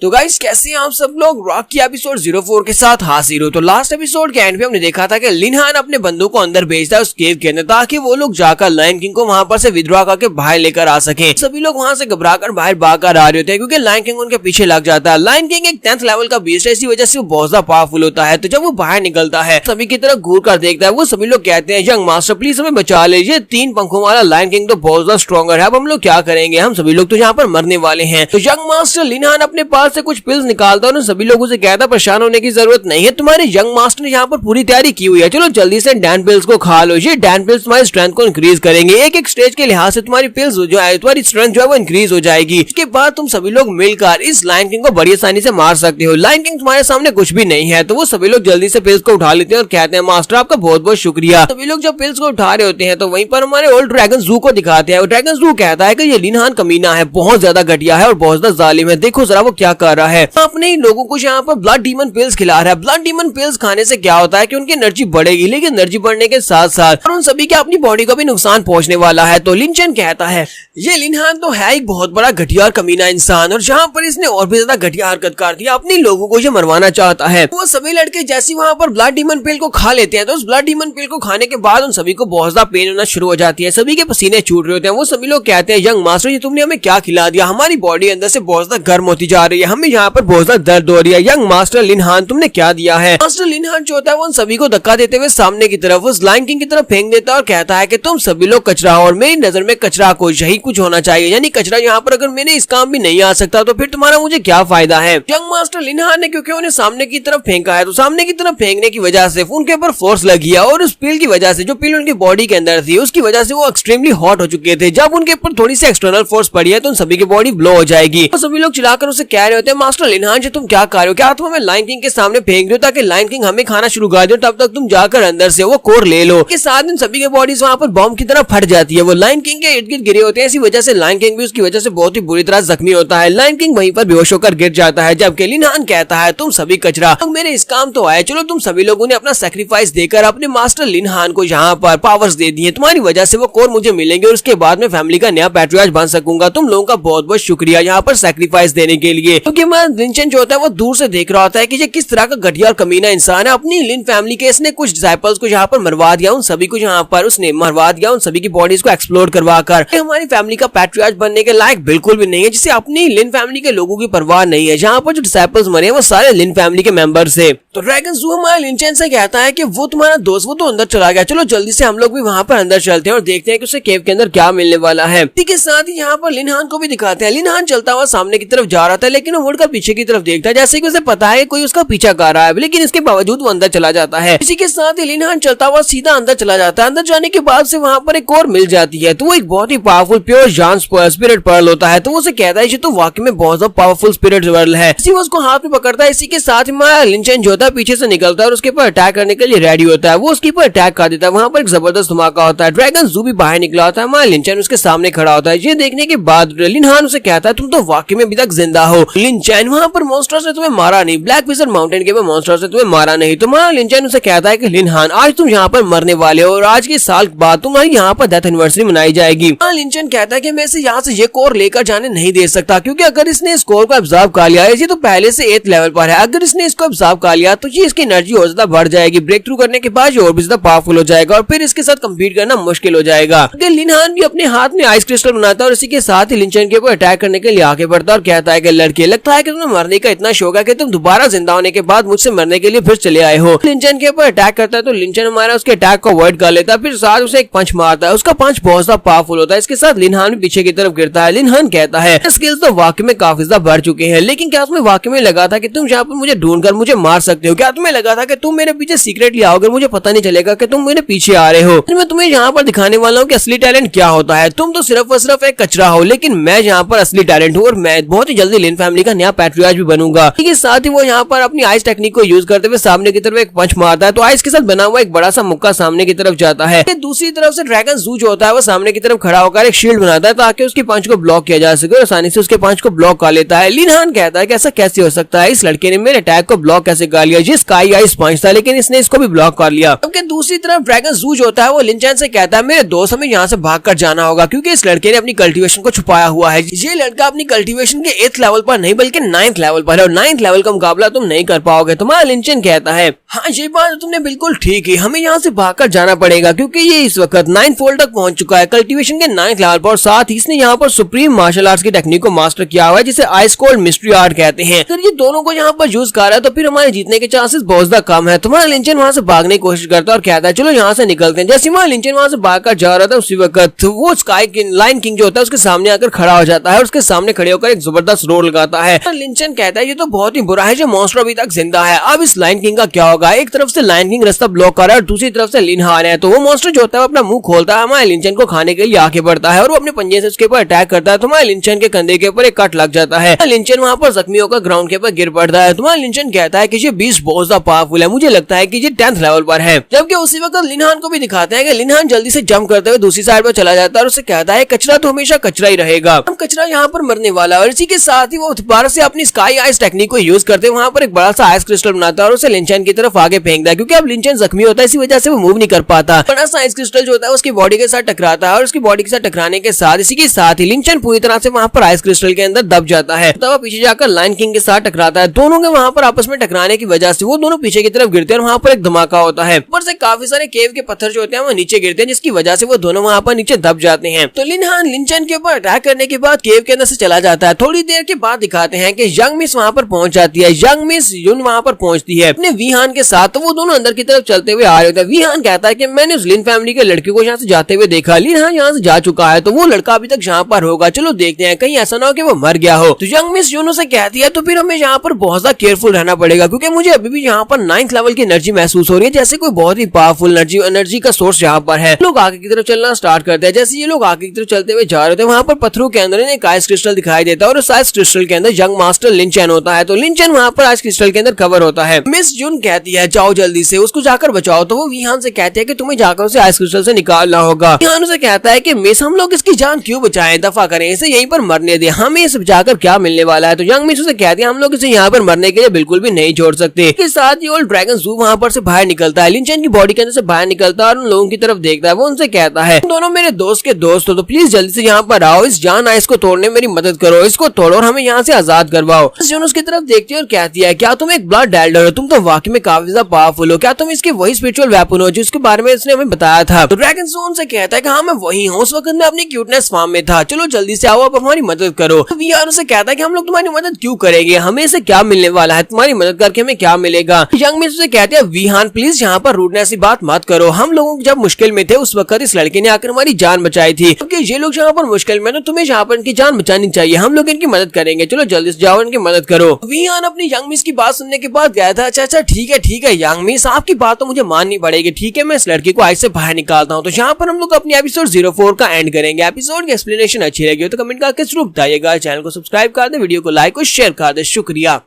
तो गाइस कैसे हैं आप सब लोग, रॉक की एपिसोड 04 के साथ हाजिर हो। तो लास्ट एपिसोड के एंड पे हमने देखा था कि लिन हान अपने बंदों को अंदर भेजता है उस केव के अंदर ताकि वो लोग जाकर लायन किंग को वहां पर से विद्रॉ करके बाहर लेकर आ सकें। सभी लोग वहां से घबराकर बाहर भागकर आ रहे होते हैं क्योंकि लायन किंग उनके पीछे लग जाता है। लायन किंग एक 10th लेवल का बीस्ट है, इसी वजह से वो बहुत ज्यादा पावरफुल होता है। तो जब वो बाहर निकलता है सभी की तरफ घूर कर देखता है। वो सभी लोग कहते हैं यंग मास्टर प्लीज हमें बचा ले, ये 3 पंखों वाला लायन किंग तो बहुत ज्यादा स्ट्रॉन्गर है, अब हम लोग क्या करेंगे, हम सभी लोग तो यहाँ पर मरने वाले हैं। तो यंग मास्टर लिन हान अपने पास पास से कुछ पिल्स निकालता है और सभी लोगों से कहता है परेशान होने की जरूरत नहीं है, तुम्हारे यंग मास्टर ने यहाँ पर पूरी तैयारी की हुई है, चलो जल्दी से डैन पिल्स को खा लो। ये डैन पिल्स तुम्हारी स्ट्रेंथ को इंक्रीज करेंगे, एक एक स्टेज के लिहाज से तुम्हारी पिल्स जो है तुम्हारी स्ट्रेंथ जो है वो इंक्रीज हो जाएगी। इसके बाद तुम सभी लोग मिलकर इस लायन किंग को बड़ी आसानी से मार सकते हो। लायन किंग तुम्हारे सामने कुछ भी नहीं है, तो वो सभी लोग जल्दी से पिल्स को उठा लेते हैं और कहते हैं मास्टर आपका बहुत बहुत शुक्रिया। सभी लोग जब पिल्स को उठा रहे होते हैं तो वहीं पर हमारे ओल्ड ड्रैगन जू को दिखाते हैं। ड्रैगन जू कहता है कि ये लिनहान कमीना है, बहुत ज्यादा घटिया है और बहुत ज्यादा जालिम है, देखो जरा वो क्या कर रहा है, अपने लोगों को यहाँ पर ब्लड डीमन पिल्स खिला रहा है। ब्लड डीमन पिल्स खाने से क्या होता है कि उनकी एनर्जी बढ़ेगी, लेकिन एनर्जी बढ़ने के साथ साथ उन सभी के अपनी बॉडी को भी नुकसान पहुंचने वाला है। तो लिन चेन कहता है ये लिनहान तो है एक बहुत बड़ा घटिया और कमीना इंसान, और जहाँ पर इसने और भी ज्यादा घटिया हरकत कर दी, अपने लोगों को ये मरवाना चाहता है। वो सभी लड़के जैसे वहाँ पर ब्लड डीमन पिल को खा लेते हैं तो उस ब्लड डीमन पिल को खाने के बाद उन सभी को बहुत ज्यादा पेन होना शुरू हो जाती है, सभी के पसीने छूट रहे होते हैं। वो सभी लोग कहते हैं यंग मास्टर ये तुमने हमें क्या खिला दिया, हमारी बॉडी अंदर से बहुत ज्यादा गर्म होती जा रही है, हमें यहाँ पर बहुत ज्यादा दर्द हो रही है। यंग मास्टर लिनहान तुमने क्या दिया है। मास्टर लिनहान जो होता है वो उन सभी को धक्का देते हुए सामने की तरफ उस लायन किंग की तरफ फेंक देता है और कहता है कि तुम सभी लोग कचरा हो और मेरी नजर में कचरा को यही कुछ होना चाहिए, यानी कचरा यहाँ पर अगर मैंने इस काम भी नहीं आ सकता तो फिर तुम्हारा मुझे क्या फायदा है। यंग मास्टर लिनहान ने क्योंकि उन्हें सामने की तरफ फेंका है तो सामने की तरफ फेंकने की वजह से उनके ऊपर फोर्स लगी है और उस पिल की वजह से जो पिल उनकी बॉडी के अंदर थी उसकी वजह से वो एक्सट्रीमली हॉट हो चुके थे। जब उनके ऊपर थोड़ी सी एक्सटर्नल फोर्स पड़ी है तो उन सभी की बॉडी ब्लो हो जाएगी। तो सभी लोग चिल्लाकर उसे कह रहे होते हैं मास्टर लिनहान जी तुम क्या कर रहे हो, क्या तुम हमें लायन किंग के सामने फेंक रहे हो ताकि लायन किंग हमें खाना शुरू कर दे, तब तक तुम जाकर अंदर से वो कोर ले लो। के साथ इन सभी की बॉडीज वहाँ पर बॉम्ब की तरह फट जाती है। वो लायन किंग के इर्द गिर्द गिरे होते हैं, इसी वजह से लायन किंग भी उसकी वजह से बहुत ही बुरी तरह जख्मी होता है। लायन किंग वहीं पर बेहोश होकर गिर जाता है, जबकि लिनहान कहता है तुम सभी कचरा, तुम मेरे इस काम तो आए, चलो तुम सभी लोगों ने अपना सैक्रिफाइस देकर अपने मास्टर लिनहान को यहाँ पर पावर्स दे दिए, तुम्हारी वजह से वो कोर मुझे मिलेंगे और उसके बाद में फैमिली का नया पैट्रियार्च बन सकूंगा। तुम लोगों का बहुत बहुत शुक्रिया यहाँ पर सैक्रिफाइस देने के लिए। क्योंकि लिन चेन जो होता है वो दूर से देख रहा होता है कि ये किस तरह का घटिया और कमीना इंसान है। अपनी लिन फैमिली के इसने कुछ डिसाइपल्स को यहाँ पर मरवा दिया, उन सभी को यहाँ पर उसने मरवा दिया, उन सभी की बॉडीज को एक्सप्लोर करवा कर हमारी फैमिली का पैट्रियार्च बनने के लायक बिल्कुल भी नहीं है, जिसे अपनी लिन फैमिली के लोगों की परवाह नहीं है। जहाँ पर जो डिसाइपल्स मरे वो सारे लिन फैमिली के मेंबर से। तो ड्रैगन जू हमारे लिन चेन से कहता है कि वो तुम्हारा दोस्त वो तो अंदर चला गया, चलो जल्दी से हम लोग भी वहाँ पर अंदर चलते हैं और देखते हैं कि उसे केव के अंदर क्या मिलने वाला है। ठीक है, साथ ही यहाँ पर लिनहान को भी दिखाते हैं। लिनहान चलता हुआ सामने की तरफ जा रहा था, लेकिन वो मुड़कर पीछे की तरफ देखता है जैसे कि उसे पता है कोई उसका पीछा कर रहा है, लेकिन इसके बावजूद वो अंदर चला जाता है। इसी के साथ ही लिनहान चलता हुआ सीधा अंदर चला जाता है। अंदर जाने के बाद से वहाँ पर एक और मिल जाती है, तो वो एक बहुत ही पावरफुल प्योर जान स्पिरिट पर्ल होता है। तो वो उसे कहता है ये तो वाकई में बहुत ज्यादा पावरफुल स्पिरिट पर्ल है। इसी वो उसको हाथ में पकड़ता है। इसी के साथ ही हमारा लिन चेन जो होता है पीछे से निकलता है और उसके ऊपर अटैक करने के लिए रेडी होता है। वो उसके ऊपर अटैक कर देता है। वहाँ पर एक जबरदस्त धमाका होता है। ड्रैगन जू भी बाहर निकला होता है। हमारा लिन चेन उसके सामने खड़ा होता है। ये देखने के बाद लिनहान उसे कहता है तुम तो वाकई में अभी तक जिंदा हो। लिन चेन वहाँ पर मॉन्स्टर्स ने तुम्हें मारा नहीं, ब्लैक विजर्ड माउंटेन के मॉन्स्टर्स ने तुम्हें मारा नहीं। तो हमारा लिन चेन उसे कहता है कि लिनहान आज तुम यहाँ पर मरने वाले हो और आज के साल बाद तुम्हारी यहाँ पर डेथ एनिवर्सरी मनाई जाएगी। लिन चेन कहता है कि मैं इसे यहाँ से ये कोर लेकर जाने नहीं दे सकता, क्योंकि अगर इसने इस कोर को ऑब्जर्व कर लिया है, ये तो पहले से 8th लेवल पर है, अगर इसने इसको ऑब्जर्व कर लिया तो ये इसकी एनर्जी और ज्यादा बढ़ जाएगी। ब्रेक थ्रू करने के बाद ये और भी ज्यादा पावरफुल हो जाएगा और फिर इसके साथ कम्पीट करना मुश्किल हो जाएगा। अगर लिनहान भी अपने हाथ में आइस क्रिस्टल बनाता है और इसी के साथ ही लिन चेन के ऊपर अटैक करने के लिए आगे बढ़ता है और कहता है कि लड़के लगता है कि तुम्हें मरने का इतना शौक है कि तुम दोबारा जिंदा होने के बाद मुझसे मरने के लिए फिर चले आए हो। लिन चेन के ऊपर अटैक करता है तो लिन चेन हमारा उसके अटैक को अवॉइड कर लेता है, फिर साथ उसे एक पंच मारता है। उसका पंच बहुत ज्यादा पावरफुल होता है। इसके साथ लिनहान भी पीछे की तरफ गिरता है। लिनहान कहता है स्किल्स तो वाकई में काफी ज्यादा बढ़ चुके हैं, लेकिन क्या तुम्हें वाकई में लगा था कि तुम यहाँ पर मुझे ढूंढकर मुझे मार सकते हो? क्या तुम्हें लगा था कि तुम मेरे पीछे सीक्रेटली आओगे, मुझे पता नहीं चलेगा कि तुम मेरे पीछे आ रहे हो? मैं तुम्हें यहाँ पर दिखाने वाला हूँ कि असली टैलेंट क्या होता है। तुम तो सिर्फ और सिर्फ एक कचरा हो, लेकिन मैं यहाँ पर असली टैलेंट हूँ और मैं बहुत ही जल्दी लिन फैमिली का नया पैट्रियार्च भी बनूंगा। ठीक है, साथ ही वो यहाँ पर अपनी आइस टेक्निक को यूज करते हुए सामने की तरफ एक पंच मारता है, तो आइस के साथ बना हुआ एक बड़ा सा मुक्का सामने की तरफ जाता है। दूसरी तरफ से ड्रैगन जू जो होता है वो सामने की तरफ खड़ा होकर एक शील्ड बनाता है ताकि उसके पंच को ब्लॉक किया जा सके और आसानी से उसके पंच को ब्लॉक कर लेता है। लिनहान कहता है कि ऐसा कैसे हो सकता है, इस लड़के ने मेरे अटैक को ब्लॉक कैसे कर लिया? जिस स्काई आइस पंच था, लेकिन इसने इसको भी ब्लॉक कर लिया। जबकि दूसरी तरफ ड्रैगन जू जो होता है वो लिन चेन से कहता है मेरे दोस्त हमें यहाँ से भागकर जाना होगा, क्योंकि इस लड़के ने अपनी कल्टीवेशन को छुपाया हुआ है। ये लड़का अपनी कल्टीवेशन के 8th लेवल पर नहीं बल्कि 9th लेवल पर है और 9th लेवल का मुकाबला तुम नहीं कर पाओगे। तुम्हारा लिन चेन कहता है हाँ ये बात तुमने बिल्कुल ठीक है, हमें यहाँ से भागकर जाना पड़ेगा, क्योंकि ये इस वक्त 9th फोल्ड तक पहुंच चुका है कल्टीवेशन के 9th लेवल पर। साथ ही इसने यहाँ पर सुप्रीम मार्शल आर्ट्स की टेक्निक को मास्टर किया हुआ है, जिसे आइस कोल्ड मिस्ट्री आर्ट कहते हैं। अगर ये दोनों को यहाँ पर यूज कर रहा है तो फिर हमारे जीतने के चांसेस बहुत ज्यादा कम है। तुम्हारा लिन चेन वहाँ से भागने की कोशिश करता है और कहता है चलो यहाँ से निकलते हैं। जैसे हमारा लिन चेन वहाँ से भागकर जा रहा था उसी वक्त वो स्काई लायन किंग जो होता है उसके सामने आकर खड़ा हो जाता है और उसके सामने खड़े होकर एक जबरदस्त रोर लगाता होता है। लिंचन कहता है ये तो बहुत ही बुरा है जो मॉन्स्टर अभी तक जिंदा है, अब इस लायन किंग का क्या होगा। एक तरफ से लायन किंग रास्ता ब्लॉक कर रहा है और दूसरी तरफ से लिनहान है, तो वो मॉन्स्टर जो होता है अपना मुंह खोलता है, हमारे लिंचन को खाने के लिए आगे बढ़ता है और वो अपने पंजे से उसके ऊपर अटैक करता है। तुम्हारे लिंचन के कंधे के ऊपर एक कट लग जाता है, लिंचन वहाँ पर जख्मी होकर ग्राउंड के ऊपर गिर पड़ता है। तुम्हारा लिंचन कहता है कि ये बीस्ट बहुत ज्यादा पावरफुल है, मुझे लगता है कि ये 10th लेवल पर है। जबकि उसी वक्त लिनहान को भी दिखाते हैं कि लिनहान जल्दी से जंप करते हुए दूसरी साइड पर चला जाता है और उसे कहता है कचरा तो हमेशा कचरा ही रहेगा, हम कचरा यहाँ पर मरने वाला है। और इसी के साथ ही वो दोबारा से अपनी स्काई आइस टेक्निक को यूज करते वहाँ पर एक बड़ा सा आइस क्रिस्टल बनाता है और उसे लिंचन की तरफ आगे फेंकता है, क्योंकि अब लिंचन जख्मी होता है इसी वजह से वो मूव नहीं कर पाता। बड़ा सा आइस क्रिस्टल जो होता है उसकी बॉडी के साथ टकराता है और उसकी बॉडी के साथ टकराने के साथ इसी के साथ ही लिंचन पूरी तरह से वहाँ पर आइस क्रिस्टल के अंदर दब जाता है। तब वो पीछे जाकर लायन किंग के साथ टकराता है, दोनों के वहाँ पर आपस में टकराने की वजह से वो दोनों पीछे की तरफ गिरते हैं और वहाँ पर एक धमाका होता है। ऊपर से काफी सारे केव के पत्थर जो होते हैं वो नीचे गिरते हैं, जिसकी वजह से वो दोनों वहाँ पर नीचे दब जाते हैं। तो लिनहान लिंचन के ऊपर अटैक करने के बाद केव के अंदर से चला जाता है। थोड़ी देर के बाद दिखाते हैं कि यंग मिस वहाँ पर पहुंच जाती है, यंग मिस युन वहाँ पर पहुंचती है अपने वीहान के साथ। तो वो दोनों अंदर की तरफ चलते हुए आ रहे होते हैं। वीहान कहता है कि मैंने उस लिन फैमिली के लड़के को यहाँ से जाते हुए देखा, लिनहान यहाँ से जा चुका है, तो वो लड़का अभी तक यहाँ पर होगा, चलो देखते हैं कहीं ऐसा ना हो कि वो मर गया हो। तो यंग मिस युन से कहती है तो फिर हमें यहाँ पर बहुत ज्यादा केयरफुल रहना पड़ेगा, क्योंकि मुझे अभी भी यहाँ पर 9th लेवल की एनर्जी महसूस हो रही है, जैसे कोई बहुत ही पावरफुल एनर्जी का सोर्स यहाँ पर है। लोग आगे की तरफ चलना स्टार्ट करते हैं। जैसे ये लोग आगे की तरफ चलते हुए जा रहे थे वहाँ पर पत्थरों के अंदर एक आइस क्रिस्टल दिखाई देता है और उस आइस क्रिस्टल के अंदर यंग मास्टर लिंचन होता है। तो लिंचन वहाँ पर आइस क्रिस्टल के अंदर कवर होता है। मिस जुन कहती है जाओ जल्दी से उसको जाकर बचाओ, तो वो वीहान से कहती है कि तुम्हें जाकर उसे आइस क्रिस्टल से निकालना होगा। वीहान उसे कहता है कि मिस हम लोग इसकी जान क्यों बचाएं, दफा करें इसे यहीं पर मरने दे, हमें इसे बचाकर क्या मिलने वाला है। तो यंग मिस उसे कहती है हम लोग इसे यहाँ पर मरने के लिए बिल्कुल भी नहीं छोड़ सकते। इसके साथ ही ओल्ड ड्रैगन जू वहाँ पर से बाहर निकलता है, लिंचन की बॉडी के अंदर से बाहर निकलता है और उन लोगों की तरफ देखता है। वो उनसे कहता है दोनों मेरे दोस्त के दोस्त हो, तो प्लीज जल्दी से यहाँ पर आओ, इस जान आइस को तोड़ने मेरी मदद करो, इसको तोड़ो और हमें यहाँ से आजाद करवाओ। जून उसकी तरफ देखती है और कहती है क्या तुम एक ब्लड एल्डर हो, तुम तो वाकई में काफी ज्यादा पावरफुल हो, क्या तुम इसके वही स्पिरिचुअल वेपन हो जिसके बारे में इसने हमें बताया था। तो ड्रैगन जून से कहता है कि हाँ मैं वही हूँ, उस वक्त मैं अपनी क्यूटनेस फार्म में था, चलो जल्दी से आओ, आप हमारी मदद करो। तो वीआर उसे कहता है कि हम लोग तुम्हारी मदद क्यों करेंगे, हमें इसे क्या मिलने वाला है, तुम्हारी मदद करके हमें क्या मिलेगा। यंग मिस उसे कहते हैं वीहान प्लीज यहाँ पर रूडनेस की बात मत करो, हम लोग जब मुश्किल में थे उस वक्त इस लड़के ने आकर हमारी जान बचाई थी, क्योंकि ये लोग यहाँ पर मुश्किल में, तो तुम्हें यहाँ पर इनकी जान बचानी चाहिए, हम लोग इनकी मदद करेंगे, चलो जल्दी से जाओ इनकी मदद करो। वीहान अपनी यंग मिस की बात सुनने के बाद गया था अच्छा ठीक है यंग मिस आपकी बात तो मुझे माननी पड़ेगी, ठीक है मैं इस लड़के को आइस से बाहर निकालता हूँ। तो यहाँ पर हम लोग अपनी एपिसोड 04 का एंड करेंगे। एपिसोड की एक्सप्लेनेशन अच्छी लगी हो तो कमेंट करके जरूर बताइएगा, चैनल को सब्सक्राइब कर दे, वीडियो को लाइक और शेयर कर दे, शुक्रिया।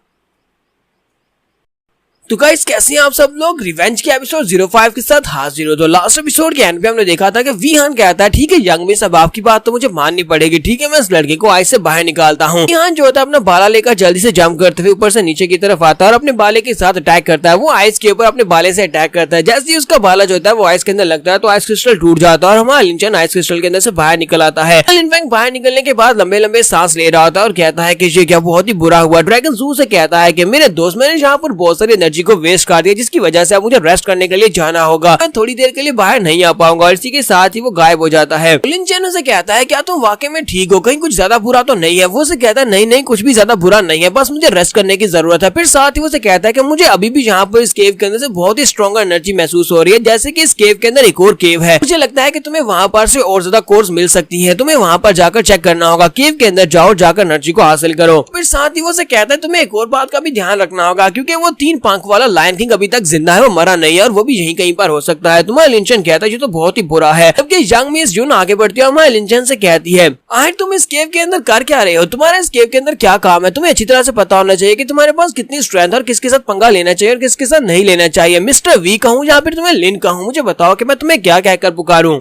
तो गाइस कैसे हैं आप सब लोग, रिवेंज के एपिसोड 05 के साथ हाजिर हो। तो लास्ट एपिसोड के एंड पे हमने देखा था कि वीहान कहता है ठीक है यंग मिस अब आपकी बात तो मुझे माननी पड़ेगी, ठीक है मैं इस लड़के को आइस से बाहर निकालता हूँ। वीहान जो होता है अपना बाला लेकर जल्दी से जंप करते हुए ऊपर से नीचे की तरफ आता है और अपने बाले के साथ अटैक करता है। वो आइस के ऊपर अपने बाले से अटैक करता है, जैसे ही उसका बाला जो होता है वो आइस के अंदर लगता है तो आइस क्रिस्टल टूट जाता है और हमारा लिंचन आइस क्रिस्टल के अंदर से बाहर निकल आता है। लिनफैंग बाहर निकलने के बाद लंबे लंबे सांस ले रहा होता है और कहता है कि ये क्या बहुत ही बुरा हुआ। ड्रैगन जू से कहता है कि मेरे दोस्त मैंने यहाँ पर बहुत सारी एनर्जी को वेस्ट कर दिया, जिसकी वजह से अब मुझे रेस्ट करने के लिए जाना होगा, मैं थोड़ी देर के लिए बाहर नहीं आ पाऊंगा। और इसी के साथ ही वो गायब हो जाता है। लिंचन उसे कहता है क्या तुम वाकई में ठीक हो, कहीं कुछ ज्यादा बुरा तो नहीं है। वो उसे कहता है नहीं कुछ भी ज्यादा बुरा नहीं है, बस मुझे रेस्ट करने की जरूरत है। फिर साथ ही वो उसे कहता है कि मुझे अभी भी यहाँ पर इस केव के अंदर से बहुत ही स्ट्रॉन्ग एनर्जी महसूस हो रही है, जैसे कि इस केव के अंदर एक और केव है, मुझे लगता है कि तुम्हें वहाँ पर से और ज्यादा कोर्स मिल सकती है, तुम्हें वहाँ पर जाकर चेक करना होगा, केव के अंदर जाओ, जाकर एनर्जी को हासिल करो। फिर साथ ही वो उसे कहता है तुम्हें एक और बात का भी ध्यान रखना होगा, क्योंकि वो 3 पंख वाला लायन किंग अभी तक जिंदा है, वो मरा नहीं है और वो भी यहीं कहीं पर हो सकता है। तुम्हारा लिंचन कहता है ये तो बहुत ही बुरा है। जबकि यंग मिस जून आगे बढ़ती है और हमारे लिंचन से कहती है आखिर तुम इस केव के अंदर कर क्या रहे हो, तुम्हारा इस केव के अंदर क्या काम है, तुम्हें अच्छी तरह से पता होना चाहिए कि तुम्हारे पास कितनी स्ट्रेंथ और किसके साथ पंगा लेना चाहिए और किसके साथ नहीं लेना चाहिए। मिस्टर वी कहूँ या फिर तुम्हें लिन कहूँ, मुझे बताओ कि मैं तुम्हें क्या कहकर पुकारूं।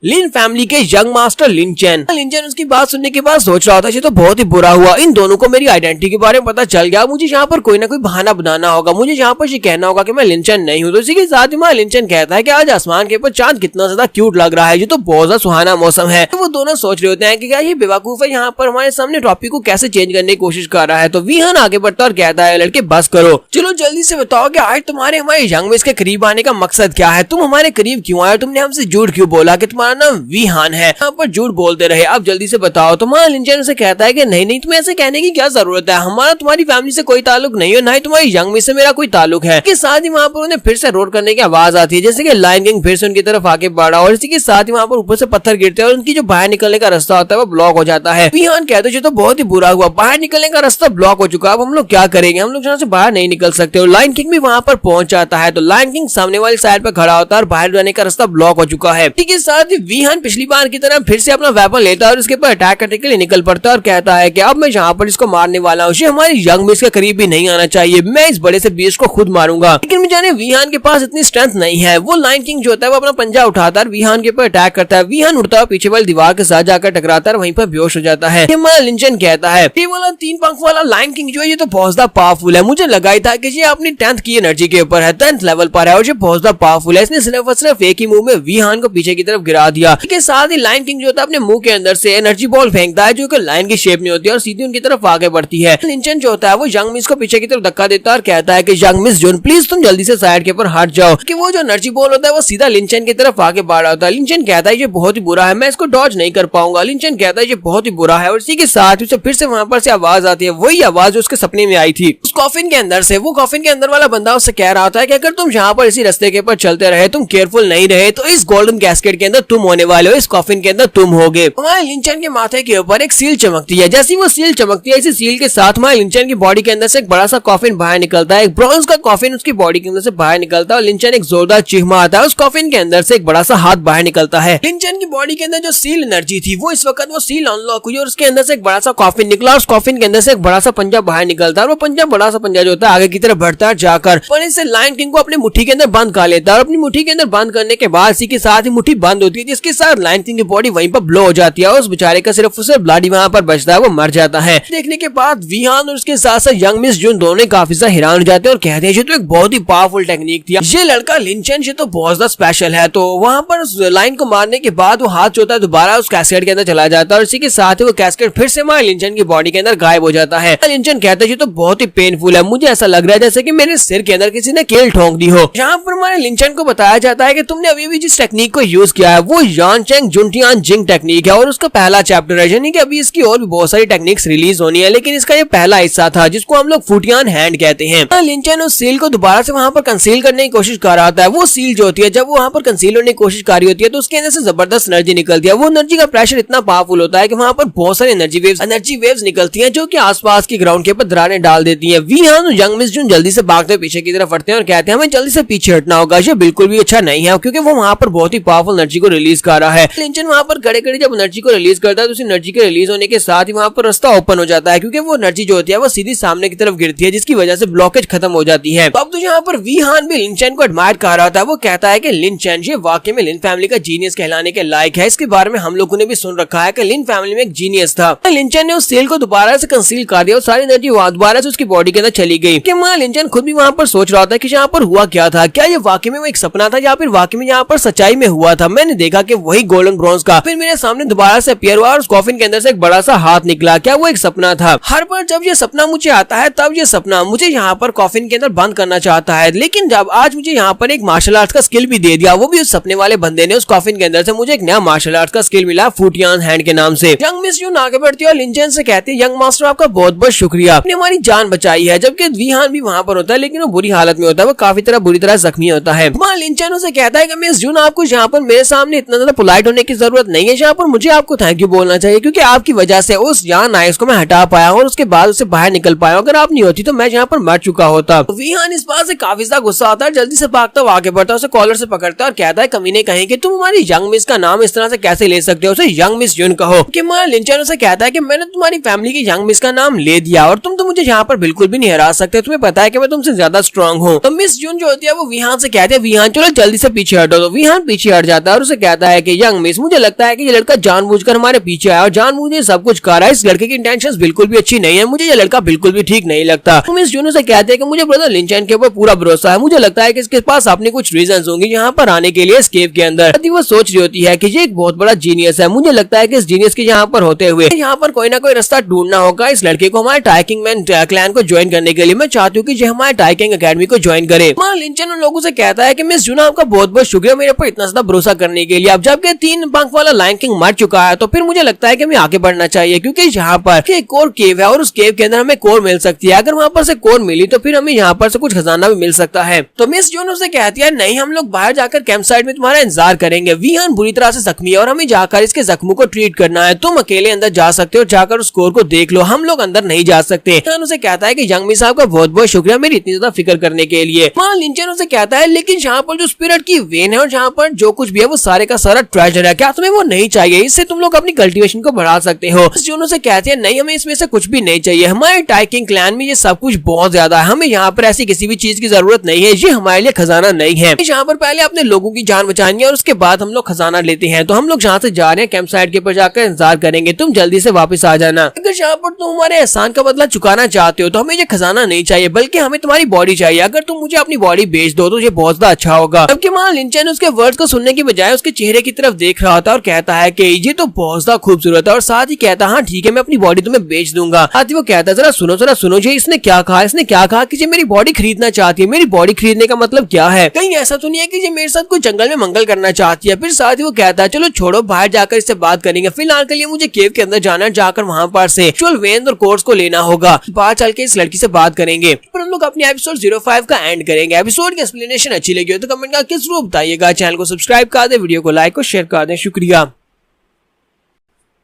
लिन फैमिली के यंग मास्टर लिंचन उसकी बात सुनने के बाद सोच रहा था ये तो बहुत ही बुरा हुआ, इन दोनों को मेरी आइडेंटिटी के बारे में पता चल गया, मुझे यहाँ पर कोई ना कोई बहाना बनाना होगा, मुझे यहाँ पर ये कहना होगा कि मैं लिंचन नहीं हूँ। तो इसी के साथ ही लिंचन कहता है कि आज आसमान के ऊपर चांद कितना ज्यादा क्यूट लग रहा है, ये तो बहुत ज्यादा सुहाना मौसम है। तो वो दोनों सोच रहे होते हैं कि क्या ये बेवकूफ है यहाँ पर हमारे सामने टॉपिक को कैसे चेंज करने की कोशिश कर रहा है। तो वीहान आगे बढ़ता और कहता है लड़के बस करो, चलो जल्दी से बताओ कि आज तुम्हारे हमारे यंग मिस के करीब आने का मकसद क्या है, तुम हमारे करीब क्यों आए, तुमने हमसे झूठ क्यों बोला कि तुम्हारा तुम्हारा नाम वीहान है, यहाँ पर झूठ बोलते रहे, अब जल्दी से बताओ। तो वहाँ लिंचन उसे कहता है कि नहीं नहीं, तुम्हें ऐसे कहने की क्या जरूरत है, हमारा तुम्हारी फैमिली से कोई ताल्लुक नहीं है, ना ही तुम्हारी यंग मिस से मेरा कोई ताल्लुक है। इसके साथ ही वहाँ पर उन्हें फिर से रोर करने की आवाज आती है, जैसे कि लायन किंग फिर से उनकी तरफ आके बढ़ा और इसी के साथ ही वहाँ पर ऊपर से पत्थर गिरते हैं और उनकी जो बाहर निकलने का रास्ता होता है वो ब्लॉक हो जाता है। वीहान कहते हैं तो बहुत ही बुरा हुआ, बाहर निकलने का रास्ता ब्लॉक हो चुका, अब हम लोग क्या करेंगे, हम लोग यहाँ से बाहर नहीं निकल सकते। और लायन किंग भी वहाँ पर पहुंच जाता है, तो लायन किंग सामने वाली साइड पर खड़ा होता है और बाहर जाने का रास्ता ब्लॉक हो चुका है। ठीक है, साथ ही वीहान पिछली बार की तरह फिर से अपना वेपन लेता है और उसके ऊपर अटैक करने के लिए निकल पड़ता है और कहता है कि अब मैं यहाँ पर इसको मारने वाला हूँ, हमारी यंग मिस के करीब भी नहीं आना चाहिए, मैं इस बड़े से बीस्ट को खुद मारूंगा। लेकिन जाने वीहान के पास इतनी स्ट्रेंथ नहीं है। वो लायन किंग जो होता है वो अपना पंजा उठाता है, वीहान के ऊपर अटैक करता है, वीहान उड़ता है पीछे वाली दीवार के साथ जाकर टकराता है, वहीं पर बेहोश हो जाता है। लिंचन कहता है ये वाला 3 पंख वाला लायन किंग जो है ये तो बहुत ज्यादा पावरफुल है, मुझे लगा ही था कि ये अपनी 10th की एनर्जी के ऊपर है, 10th लेवल पर है और ये बहुत ज्यादा पावरफुल है, इसने सिर्फ और सिर्फ एक ही मूव में वीहान को पीछे की तरफ गिरा दिया। इसके साथ ही लायन किंग जो होता है अपने मुंह के अंदर से एनर्जी बॉल फेंकता है जो कि लायन की शेप में होती है और सीधी उनकी तरफ आगे बढ़ती है। लिंचन जो होता है वो यंग मिस को पीछे की तरफ धक्का देता है और कहता है कि यंग मिस जून प्लीज तुम जल्दी से साइड के ऊपर हट जाओ, कि वो जो एनर्जी बॉल होता है वो सीधा लिंचन की तरफ आगे बढ़ रहा होता है। लिंचन कहता है ये बहुत ही बुरा है, मैं इसको डॉज नहीं कर पाऊंगा। लिंचन कहता है ये बहुत ही बुरा है और इसी के साथ उसे फिर से वहां पर से आवाज आती है, वही आवाज जो उसके सपने में आई थी उस कॉफिन के अंदर से। वो कॉफिन के अंदर वाला बंदा उससे कह रहा था कि अगर तुम यहाँ पर इसी रास्ते के ऊपर चलते रहे, तुम केयरफुल नहीं रहे तो इस गोल्डन कैस्केड के अंदर तुम होने वाले हो, इस कॉफिन के अंदर तुम होगे। हमारे लिंचन के माथे के ऊपर एक सील चमकती है, जैसी वो सील चमकती है इसी सील के साथ हमारे लिंचन की बॉडी के अंदर से एक बड़ा सा कॉफिन बाहर निकलता है, एक ब्रॉन्ज का कॉफिन उसकी बॉडी के अंदर से बाहर निकलता है और लिंचन एक जोरदार चीख मारता है, उस कॉफिन के अंदर से एक बड़ा सा हाथ बाहर निकलता है। लिंचन की बॉडी के अंदर जो सील एनर्जी थी वो इस वक्त वो सील अनलॉक हुई और उसके अंदर से एक बड़ा सा कॉफिन निकला, उस कॉफिन के अंदर से एक बड़ा सा पंजा बाहर निकलता है और वो पंजा बड़ा सा पंजा जो होता है आगे की तरफ बढ़ता है जाकर और इससे लायन किंग को अपनी मुट्ठी के अंदर बंद कर लेता है और अपनी मुट्ठी के अंदर बंद करने के बाद इसी के साथ ही मुट्ठी बंद होती है, जिसके साथ लायन किंग की बॉडी वहीं पर ब्लो हो जाती है और उस बेचारे का सिर्फ उसे ब्लड वहां पर बचता है, वो मर जाता है। देखने के बाद वीहान और उसके साथ साथ यंग मिस जून दोनों काफी ज्यादा हैरान हो जाते हैं और कहते हैं ये तो एक बहुत ही पावरफुल टेक्निक थी, ये लड़का लिंचन ये तो बहुत ज्यादा स्पेशल है। तो वहां पर लाइन को मारने के बाद वो हाथ जो होता है दोबारा उस कैस्केड के अंदर चला जाता है और इसी के साथ ही वो कैस्केड फिर से हमारे लिंचन की बॉडी के अंदर गायब हो जाता है। लिंचन कहता है ये तो बहुत ही पेनफुल है, मुझे ऐसा लग रहा है जैसे कि मेरे सिर के अंदर किसी ने कील ठोक दी हो। यहाँ पर हमारे लिंचन को बताया जाता है कि तुमने अभी भी जिस टेक्निक को यूज किया है वो यानचेंग जुनटियान जिंग टेक्निक है और उसका पहला चैप्टर है, यानी कि अभी इसकी और भी बहुत सारी टेक्निक्स रिलीज होनी है, लेकिन इसका ये पहला हिस्सा था जिसको हम लोग फुटियान हैंड कहते हैं। लिंचन उस सील को दोबारा से वहां पर कंसील करने की कोशिश कर रहा था। वो सील जो होती है जब वो वहां पर कंसील होने की कोशिश कर रही होती है तो उसके अंदर से जबरदस्त एनर्जी निकलती है, वो एनर्जी का प्रेशर इतना पावरफुल होता है कि वहां पर बहुत सारी एनर्जी वेव्स निकलती हैं जो कि आसपास की ग्राउंड के ऊपर दरारें डाल देती हैं। वीहान और यंग मिस जून जल्दी से भागते पीछे की तरफ हटते हैं और कहते हैं हमें जल्दी से पीछे हटना होगा, ये बिल्कुल भी अच्छा नहीं है क्योंकि वो वहां पर बहुत ही पावरफुल एनर्जी को रिलीज कर रहा है। लिंचन वहां पर खड़े खड़े जब एनर्जी को रिलीज करता है तो उस एनर्जी के रिलीज होने के साथ ही वहां पर रास्ता ओपन हो जाता है क्योंकि वो एनर्जी जो होती है वो सीधी सामने की तरफ गिरती है जिसकी वजह से ब्लॉकेज खत्म हो जाती है। अब तो यहाँ पर वीहान भी लिंचन को एडमायर कर रहा था, वो कहता है कि लिंचन ये वाकई में लिन फैमिली का जीनियस कहलाने के लायक है, इसके बारे में हम लोगों ने भी सुन रखा है कि लिन फैमिली में एक जीनियस था। लिंचन ने उस सेल को दोबारा से कंसील कर दिया और सारी एनर्जी दोबारा से उसकी बॉडी के अंदर चली गई। लिंचन खुद भी वहां पर सोच रहा था कि यहाँ पर हुआ क्या था, क्या ये वाकई में वो एक सपना था या फिर वाकई में यहाँ पर सच्चाई में हुआ था। मैंने देखा कि वही गोल्डन ब्रॉन्ज का फिर मेरे सामने दोबारा से अपीयर हुआ और उस कॉफिन के अंदर से एक बड़ा सा हाथ निकला, क्या वो एक सपना था। हर बार जब ये सपना मुझे आता है तब ये सपना मुझे यहाँ पर कॉफिन के अंदर बंद करना चाहता है, लेकिन जब आज मुझे यहाँ पर एक मार्शल आर्ट्स का स्किल भी दे दिया, वो भी उस सपने वाले बंदे ने उस कॉफिन के अंदर से मुझे एक नया मार्शल आर्ट्स का स्किल मिला फुटियान हैंड के नाम से। यंग मिस जून आगे बढ़ती है और लिंचन से कहती है यंग मास्टर आपका बहुत बहुत शुक्रिया, आपने हमारी जान बचाई है। जबकि वीहान भी वहां पर होता है लेकिन वो बुरी हालत में होता है, वो काफी बुरी तरह जख्मी होता है। लिंचन उसे कहता है कि मिस जून आपको यहाँ पर मेरे सामने इतना ज्यादा पोलाइट होने की जरूरत नहीं है, यहाँ पर मुझे आपको थैंक यू बोलना चाहिए क्योंकि आपकी वजह से उस यान आइस को मैं हटा पाया और उसके बाद उसे बाहर निकल पाया, अगर आप नहीं होती तो मैं यहाँ पर मर चुका होता। वीहान इस बात से काफी ज्यादा गुस्सा आता है, जल्दी से भागता हुआ आगे बढ़ता है, उसे कॉलर से पकड़ता है और कहता है कमीने कहीं कि तुम हमारी यंग मिस का नाम इस तरह से कैसे ले सकते हो, उसे यंग मिस जून कहो। कि लिंचन उसे कहता है कि मैंने तुम्हारी फैमिली की यंग मिस का नाम ले दिया और तुम तो मुझे यहाँ पर बिल्कुल भी नहीं हरा सकते, तुम्हें पता है कि मैं तुमसे ज्यादा स्ट्रांग हूँ। तो मिस जून जो होती है वो वीहान से कहते हैं वीहान चलो जल्दी से पीछे हटो। तो वीहान पीछे हट जाता है और उसे कहता है कि यंग मिस मुझे लगता है कि ये लड़का जानबूझकर हमारे पीछे आया और जानबूझकर सब कुछ कर रहा है, इस लड़के की इंटेंशंस बिल्कुल भी अच्छी नहीं है, मुझे ये लड़का बिल्कुल भी ठीक नहीं लगता। तो मिस जून से कहते हैं कि मुझे ब्रदर लिंचन के ऊपर पूरा भरोसा है, मुझे लगता है कि इसके पास अपने कुछ रीजंस होंगे यहाँ पर आने के लिए इस केव के अंदर। वो सोच रही होती है कि ये एक बहुत बड़ा जीनियस है, मुझे लगता है कि इस जीनियस के यहाँ पर होते हुए यहाँ पर कोई ना कोई रास्ता ढूंढना होगा इस लड़के को हमारे टाइकिंग मैन क्लैन को ज्वाइन करने के लिए। मैं चाहती हूँ कि ये हमारे टाइकिंग एकेडमी को ज्वाइन करे। लिंचन उन लोगों से कहता है कि मिस जून आपका बहुत बहुत शुक्रिया मेरे पर इतना ज्यादा भरोसा करने के लिए। अब जबकि 3 पंख वाला लायन किंग मर चुका है तो फिर मुझे लगता है कि हमें आगे बढ़ना चाहिए, क्योंकि यहाँ पर एक और केव है और उस केव के अंदर हमें कोर मिल सकती है। अगर वहाँ पर से कोर मिली तो फिर हमें यहाँ पर से कुछ खजाना भी मिल सकता है। तो मिस जून उसे कहती है नहीं, हम लोग बाहर जाकर कैंप साइड में तुम्हारा इंतजार करेंगे। विहान बुरी तरह से जख्मी है और हमें जाकर इसके जख्मों को ट्रीट करना है। तुम अकेले अंदर जा सकते हो, जाकर उस कोर को देख लो, हम लोग अंदर नहीं जा सकते। विहान उसे कहता है कि यंगमी साहब का बहुत बहुत शुक्रिया मेरी इतनी ज्यादा फिक्र करने के लिए। वहाँ लिंचन उसे कहता है लेकिन यहाँ पर जो स्पिरिट की वेन है और जहाँ पर जो कुछ भी है वो सारे का सारा ट्रेजर है, क्या तुम्हें वो नहीं चाहिए? इससे तुम लोग अपनी कल्टीवेशन को बढ़ा सकते हो। जून उसे कहते हैं नहीं, हमें इसमें से कुछ भी नहीं चाहिए, हमारे टाइकिंग क्लैन में ये सब कुछ बहुत ज्यादा है, हमें यहाँ पर ऐसी किसी भी चीज की जरूरत नहीं है, ये हमारे लिए खजाना नहीं है। यहाँ पर पहले अपने लोगों की जान बचानी है और उसके बाद हम लोग खजाना लेते हैं। तो हम लोग जहाँ से जा रहे हैं कैंप साइड के ऊपर जाकर इंतजार करेंगे, तुम जल्दी से वापस आ जाना। अगर यहाँ पर तुम हमारे एहसान का बदला चुकाना चाहते हो तो हमें ये खजाना नहीं चाहिए, बल्कि हमें तुम्हारी बॉडी चाहिए। अगर तुम मुझे अपनी बॉडी बेच दो तो ये बहुत ज्यादा अच्छा होगा। जबकि वहाँ लिंचन उसके वर्ड्स को सुनने की बजाय उसके चेहरे की तरफ देख रहा था और कहता है कि ये तो बहुत ज्यादा खूबसूरत है, और साथ ही कहता है हाँ ठीक है मैं अपनी बॉडी तुम्हें बेच दूंगा। साथ ही वो कहता है जरा सुनो ये इसने क्या कहा, इसने क्या कहा कि ये मेरी बॉडी खरीदना चाहती है। मेरी बॉडी खरीदने का मतलब क्या है? कहीं ऐसा तो नहीं है कि ये मेरे साथ कोई जंगल में मंगल करना चाहती है? फिर साथ ही वो कहता है चलो छोड़ो, बाहर जाकर इससे बात करेंगे, फिलहाल के लिए मुझे केव के अंदर जाना है, जाकर वहाँ पर से एक्चुअल वेन और कोर्स को लेना होगा, बाहर चल के इस लड़की से बात करेंगे। फिर हम लोग अपने एपिसोड 05 का एंड करेंगे। एपिसोड की एक्सप्लेनेशन अच्छी लगी हो तो कमेंट करके जरूर बताइएगा, चैनल को सब्सक्राइब कर दे, वीडियो को लाइक और शेयर कर दें। शुक्रिया।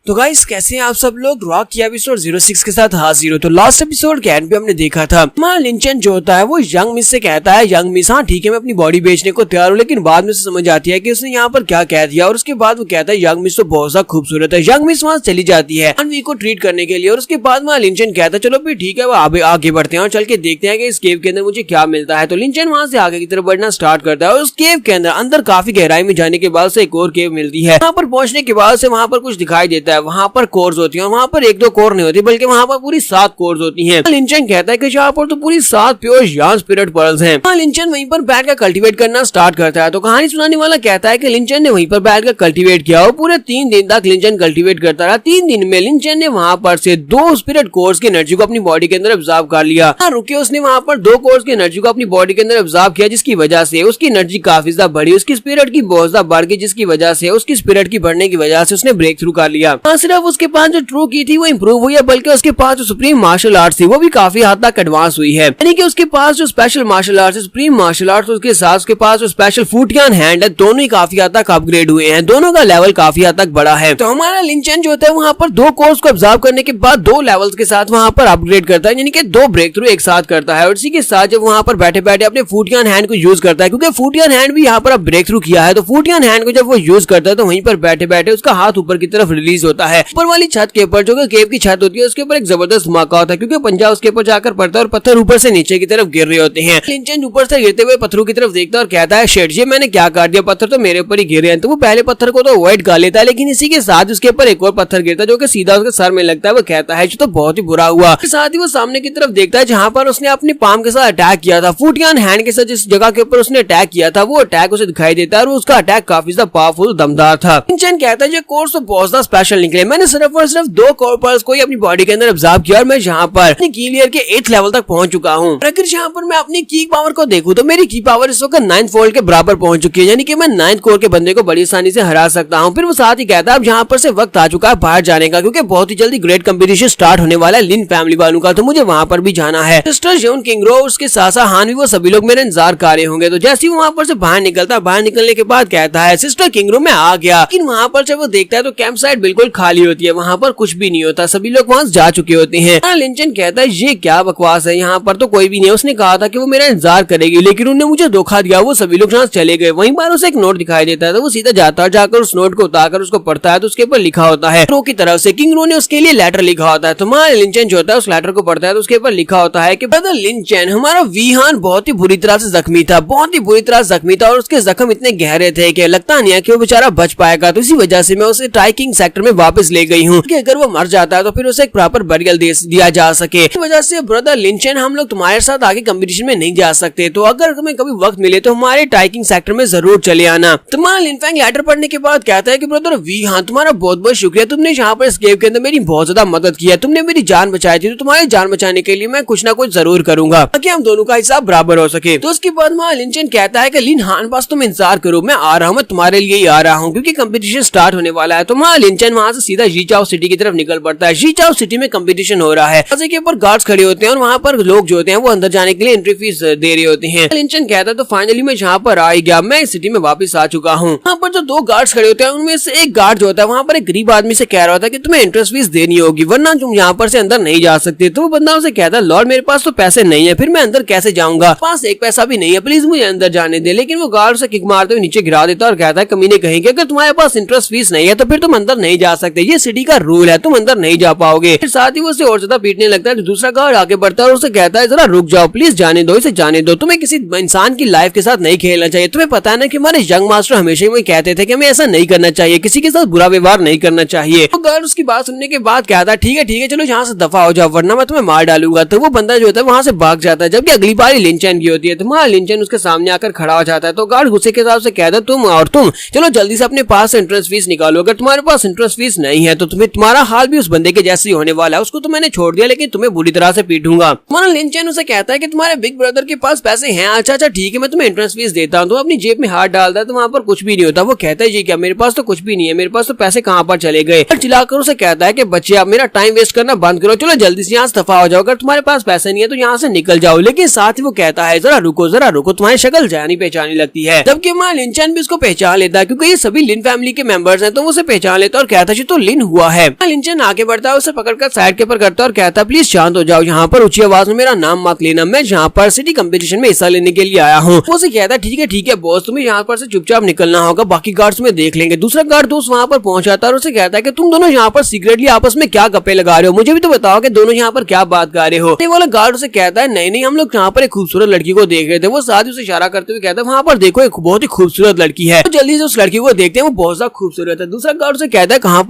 तो गाइस कैसे हैं आप सब लोग? रॉक की एपिसोड 06 के साथ हाजिर हो। तो लास्ट एपिसोड के एंड पे हमने देखा था हमारा लिंचन जो होता है वो यंग मिस से कहता है यंग मिस हाँ ठीक है मैं अपनी बॉडी बेचने को तैयार हूँ, लेकिन बाद में से समझ आती है कि उसने यहाँ पर क्या कह दिया, और उसके बाद वो कहता है यंग मिस तो बहुत ज्यादा खूबसूरत है। यंग मिस वहाँ चली जाती है अनवी को ट्रीट करने के लिए, और उसके बाद वहाँ लिंचन कहता है चलो फिर ठीक है वो आगे बढ़ते हैं और चल के देखते हैं कि इस केव के अंदर मुझे क्या मिलता है। तो लिंचन वहाँ से आगे की तरफ बढ़ना स्टार्ट करता है और उस केव के अंदर काफी गहराई में जाने के बाद से एक और केव मिलती है। वहाँ पर पहुंचने के बाद से वहाँ पर कुछ दिखाई देता है, वहाँ पर कोर्स होती है, वहाँ पर 1-2 कोर नहीं होती बल्कि वहाँ पर पूरी 7 कोर्स होती हैं। लिंचन कहता है कि यहाँ पर तो पूरी 7 प्योर यान स्पिरिट पर्ल्स हैं। लिंचन वहीं पर बैठ कर कल्टीवेट करना स्टार्ट करता है। तो कहानी सुनाने वाला कहता है कि लिंचन ने वहीं पर बैठ कर कल्टीवेट किया और पूरे 3 दिन तक लिंचन कल्टीवेट करता रहा। 3 दिन में लिंचन ने वहाँ पर से 2 स्पिरिट कोर्स की एनर्जी को अपनी बॉडी के अंदर ऑब्जर्व कर लिया। रुके उसने वहाँ पर 2 कोर्स की एनर्जी को अपनी बॉडी के अंदर ऑब्जर्व किया, जिसकी वजह से उसकी एनर्जी काफी ज्यादा बढ़ी, उसकी स्पिरिट की बहुत ज्यादा बढ़ गई, जिसकी वजह से उसकी स्पिरिट की बढ़ने की वजह से उसने ब्रेक थ्रू कर लिया। सिर्फ उसके पास जो ट्रू की थी वो इम्प्रूव हुई है, बल्कि उसके पास जो सुप्रीम मार्शल आर्ट्स थी वो भी काफी हद तक एडवांस हुई है। यानी कि उसके पास जो special martial arts supreme martial arts उसके साथ उसके पास जो स्पेशल फुटियान हैंड है, दोनों ही काफी हद तक अपग्रेड हुए हैं, दोनों का लेवल काफी हद तक बड़ा है। तो हमारा लिंचन जो होता है वहाँ पर 2 कोर्स को ऑब्जर्व करने के बाद 2 लेवल्स के साथ वहाँ पर अपग्रेड करता है, यानी कि 2 ब्रेक थ्रू एक साथ करता है। और इसी के साथ जब वहाँ पर बैठे बैठे अपने फुटियान हैंड को यूज करता है, क्योंकि फुटियान हैंड भी यहाँ पर अब ब्रेक थ्रू किया है, तो फुटियान हैंड को जब वो यूज करता है तो वहीं पर बैठे बैठे उसका हाथ ऊपर की तरफ रिलीज होता है। ऊपर वाली छत के ऊपर जो कि केव की छत होती है उसके ऊपर एक जबरदस्त धमाका होता है, क्योंकि पंजा उसके ऊपर जाकर पड़ता है और पत्थर ऊपर से नीचे की तरफ गिर रहे होते हैं। लिंचन ऊपर से गिरते हुए पत्थरों की तरफ देखता है और कहता है शेट जी मैंने क्या कर दिया, पत्थर तो मेरे ऊपर ही गिरे हैं। तो वो पहले पत्थर को तो अवॉइड कर लेता है, लेकिन इसी के साथ उसके ऊपर एक और पत्थर गिरता है जो कि सीधा उसके सर में लगता है। वो कहता है तो बहुत ही बुरा हुआ। साथ ही वो सामने की तरफ देखता है जहाँ पर उसने अपने पाम के साथ अटैक किया था, फुटियान हैंड के साथ जिस जगह के ऊपर उसने अटैक किया था वो अटैक उसे दिखाई देता है और उसका अटैक काफी ज्यादा पावरफुल दमदार था। लिंचन कहता है ये कोर्स तो बहुत ज्यादा स्पेशल निकले, मैंने सिर्फ और सिर्फ 2 कोर पर्ल्स को अपनी बॉडी के अंदर ऑब्जर्व किया और मैं यहाँ पर अपनी की लेयर के 8th लेवल तक पहुंच चुका हूँ। अगर यहाँ पर मैं अपनी की पावर को देखूं तो मेरी की पावर इस वक्त 9th फोल्ड के बराबर पहुंच चुकी है, यानी कि मैं 9th कोर के बंदे को बड़ी आसानी से हरा सकता हूँ। फिर वो साथ ही कहता है अब यहाँ पर से वक्त आ चुका है बाहर जाने का, क्योंकि बहुत ही जल्दी ग्रेट कंपटीशन स्टार्ट होने वाला है लिन फैमिली वालों का, तो मुझे वहाँ पर भी जाना है। सिस्टर जून किंगरो उसके सासा हान भी वो सभी लोग मेरे इंतजार कर रहे होंगे। तो जैसे ही वहाँ पर से बाहर निकलता, बाहर निकलने के बाद कहता है सिस्टर किंगरो मैं आ गया, लेकिन वहाँ पर जब वो देखता है तो कैंप साइट बिल्कुल खाली होती है, वहाँ पर कुछ भी नहीं होता, सभी लोग वहाँ जा चुके होते हैं। लिंचन कहता है ये क्या बकवास है, यहाँ पर तो कोई भी नहीं है, उसने कहा था कि वो मेरा इंतजार करेगी लेकिन उन्होंने मुझे धोखा दिया, वो सभी लोग यहाँ चले गए। वहीं पर उसे एक नोट दिखाई देता है, तो वो सीधा जाता है, जाकर उस नोट को उतारकर उसको पढ़ता है, तो उसके ऊपर लिखा होता है रो की तरफ से किंगरो ने उसके लिए लेटर लिखा होता है। तो हमारा लिंचन जो होता है उस लेटर को पढ़ता है, तो उसके ऊपर लिखा होता है कि ब्रदर लिंचन हमारा विहान बहुत ही बुरी तरह से जख्मी था, बहुत ही बुरी तरह जख्मी था और उसके जख्म इतने गहरे थे कि लगता नहीं है कि वो बेचारा बच पाएगा, तो इसी वजह से मैं उसे ट्राइकिंग सेक्टर में वापस ले गई हूँ कि अगर वो मर जाता है तो फिर उसे एक प्रॉपर बरियल दे दिया जा सके। इस वजह से ब्रदर लिंचन हम लोग तुम्हारे साथ आगे कंपटीशन में नहीं जा सकते, तो अगर तुम्हें कभी वक्त मिले तो हमारे टाइकिंग सेक्टर में जरूर चले आना। तुम्हारा लिनफैंग लेटर पढ़ने के बाद कहता है कि ब्रदर वी हाँ तुम्हारा बहुत बहुत शुक्रिया, तुमने यहाँ पर इस गेम के अंदर मेरी बहुत ज्यादा मदद की है, तुमने मेरी जान बचाई थी, तो तुम्हारी जान बचाने के लिए मैं कुछ ना कुछ जरूर करूंगा ताकि हम दोनों का हिसाब बराबर हो सके। तो उसके बाद वहाँ लिंचन कहता है कि लिन हान बस तुम इंतजार करो, मैं आ रहा हूँ, मैं तुम्हारे लिए ही आ रहा हूँ क्योंकि कंपटीशन स्टार्ट होने वाला है। तो वहाँ लिंचन वहाँ से सीधा जीचाओ सिटी की तरफ निकल पड़ता है। जीचाओ सिटी में कंपटीशन हो रहा है, दरवाजे के ऊपर गार्ड्स खड़े होते हैं और वहाँ पर लोग जो होते हैं वो अंदर जाने के लिए एंट्री फीस दे रहे होते हैं। लिंचन कहता है तो फाइनली मैं यहाँ पर आ ही गया, मैं इस सिटी में वापस आ चुका हूँ। वहाँ पर जो दो गार्ड्स खड़े होते हैं उनमें से एक गार्ड जो होता है वहाँ पर एक गरीब आदमी से कह रहा होता है कि तुम्हें एंट्रेंस फीस देनी होगी वरना तुम यहाँ पर से अंदर नहीं जा सकते। तो वो बंदा उसे कहता है लॉर्ड मेरे पास तो पैसे नहीं है, फिर मैं अंदर कैसे जाऊंगा, पास एक पैसा भी नहीं है, प्लीज मुझे अंदर जाने दे। लेकिन वो गार्ड से किक मारते हुए नीचे गिरा देता है और कहता है कमीने कहेंगे अगर तुम्हारे पास इंटरेस्ट फीस नहीं है तो फिर तुम अंदर नहीं जा सकते, ये सिटी का रूल है, तुम अंदर नहीं जा पाओगे। फिर साथ ही वो उसे और ज्यादा पीटने लगता है। दूसरा गार्ड आगे बढ़ता है और उसे कहता है जरा रुक जाओ, प्लीज जाने दो, इसे जाने दो, तुम्हें किसी इंसान की लाइफ के साथ नहीं खेलना चाहिए। तुम्हें पता है ना कि हमारे यंग मास्टर हमेशा ही कहते थे कि हमें ऐसा नहीं करना चाहिए, किसी के साथ बुरा व्यवहार नहीं करना चाहिए। तो गार्ड उसकी बात सुनने के बाद कहता है ठीक है चलो यहाँ से दफा हो जाओ वरना मैं तुम्हें मार डालूंगा। तो वो बंदा जो होता है वहाँ से भाग जाता है। जबकि अगली बार लिंचन की होती है तो वहाँ लिंचन उसके सामने आकर खड़ा हो जाता है। तो गार्ड गुस्से के हिसाब से कहता है तुम चलो जल्दी से अपने पास इंटरेस्ट फीस निकालो, अगर तुम्हारे पास इंटरेस्ट फीस नहीं है तो तुम्हारा हाल भी उस बंदे के जैसे ही होने वाला है। उसको तो मैंने छोड़ दिया लेकिन तुम्हें बुरी तरह से पीटूंगा। तुम्हारा लिंचन उसे कहता है कि तुम्हारे बिग ब्रदर के पास पैसे हैं, अच्छा ठीक है मैं तुम्हें इंटरेस्ट फीस देता हूँ। तो अपनी जेब में हाथ डालता है तो वहाँ पर कुछ भी नहीं होता। वो कहता है जी क्या, मेरे पास तो कुछ भी नहीं है, मेरे पास तो पैसे कहाँ पर चले गए। चिल्लाकर उसे कहता है कि बच्चे आप मेरा टाइम वेस्ट करना बंद करो, चलो जल्दी से यहाँ से दफा हो जाओ, अगर तुम्हारे पास पैसे नहीं है तो यहाँ से निकल जाओ। लेकिन साथ ही वो कहता है जरा रुको, तुम्हारी शक्ल जानी पहचानी लगती है। जबकि वहाँ लिंचन भी उसको पहचान लेता है क्योंकि ये सभी लिन फैमिली के मेंबर्स हैं। तो वो उसे पहचान लेता है और कहता है तो लिन हुआ है। लिंचन आगे बढ़ता है, उसे पकड़कर साइड के ऊपर करता है और कहता है प्लीज शांत हो जाओ, यहाँ पर ऊंची आवाज में मेरा नाम मत लेना, मैं यहाँ पर सिटी कंपटीशन में हिस्सा लेने के लिए आया हूँ। वो उसे कहता है ठीक है बॉस, तुम्हें यहाँ पर से चुपचाप निकलना होगा, बाकी गार्ड्स में देख लेंगे। दूसरा गार्ड दोस्त वहाँ पर पहुंच जाता है और उसे कहता है कि तुम दोनों यहाँ पर सीक्रेटली आपस में क्या गप्पे लगा रहे हो, मुझे भी तो बताओ कि दोनों यहाँ पर क्या बात कर रहे हो। वो गार्ड उसे कहता है नहीं हम लोग यहाँ पर एक खूबसूरत लड़की को देख रहे थे। वो साथ ही उसे इशारा करते हुए कहता है वहाँ पर देखो एक बहुत ही खूबसूरत लड़की है। तो जल्दी से उस लड़की को देखते हैं, वो बहुत ज्यादा खूबसूरत है। दूसरा गार्ड उसे कहता है कहाँ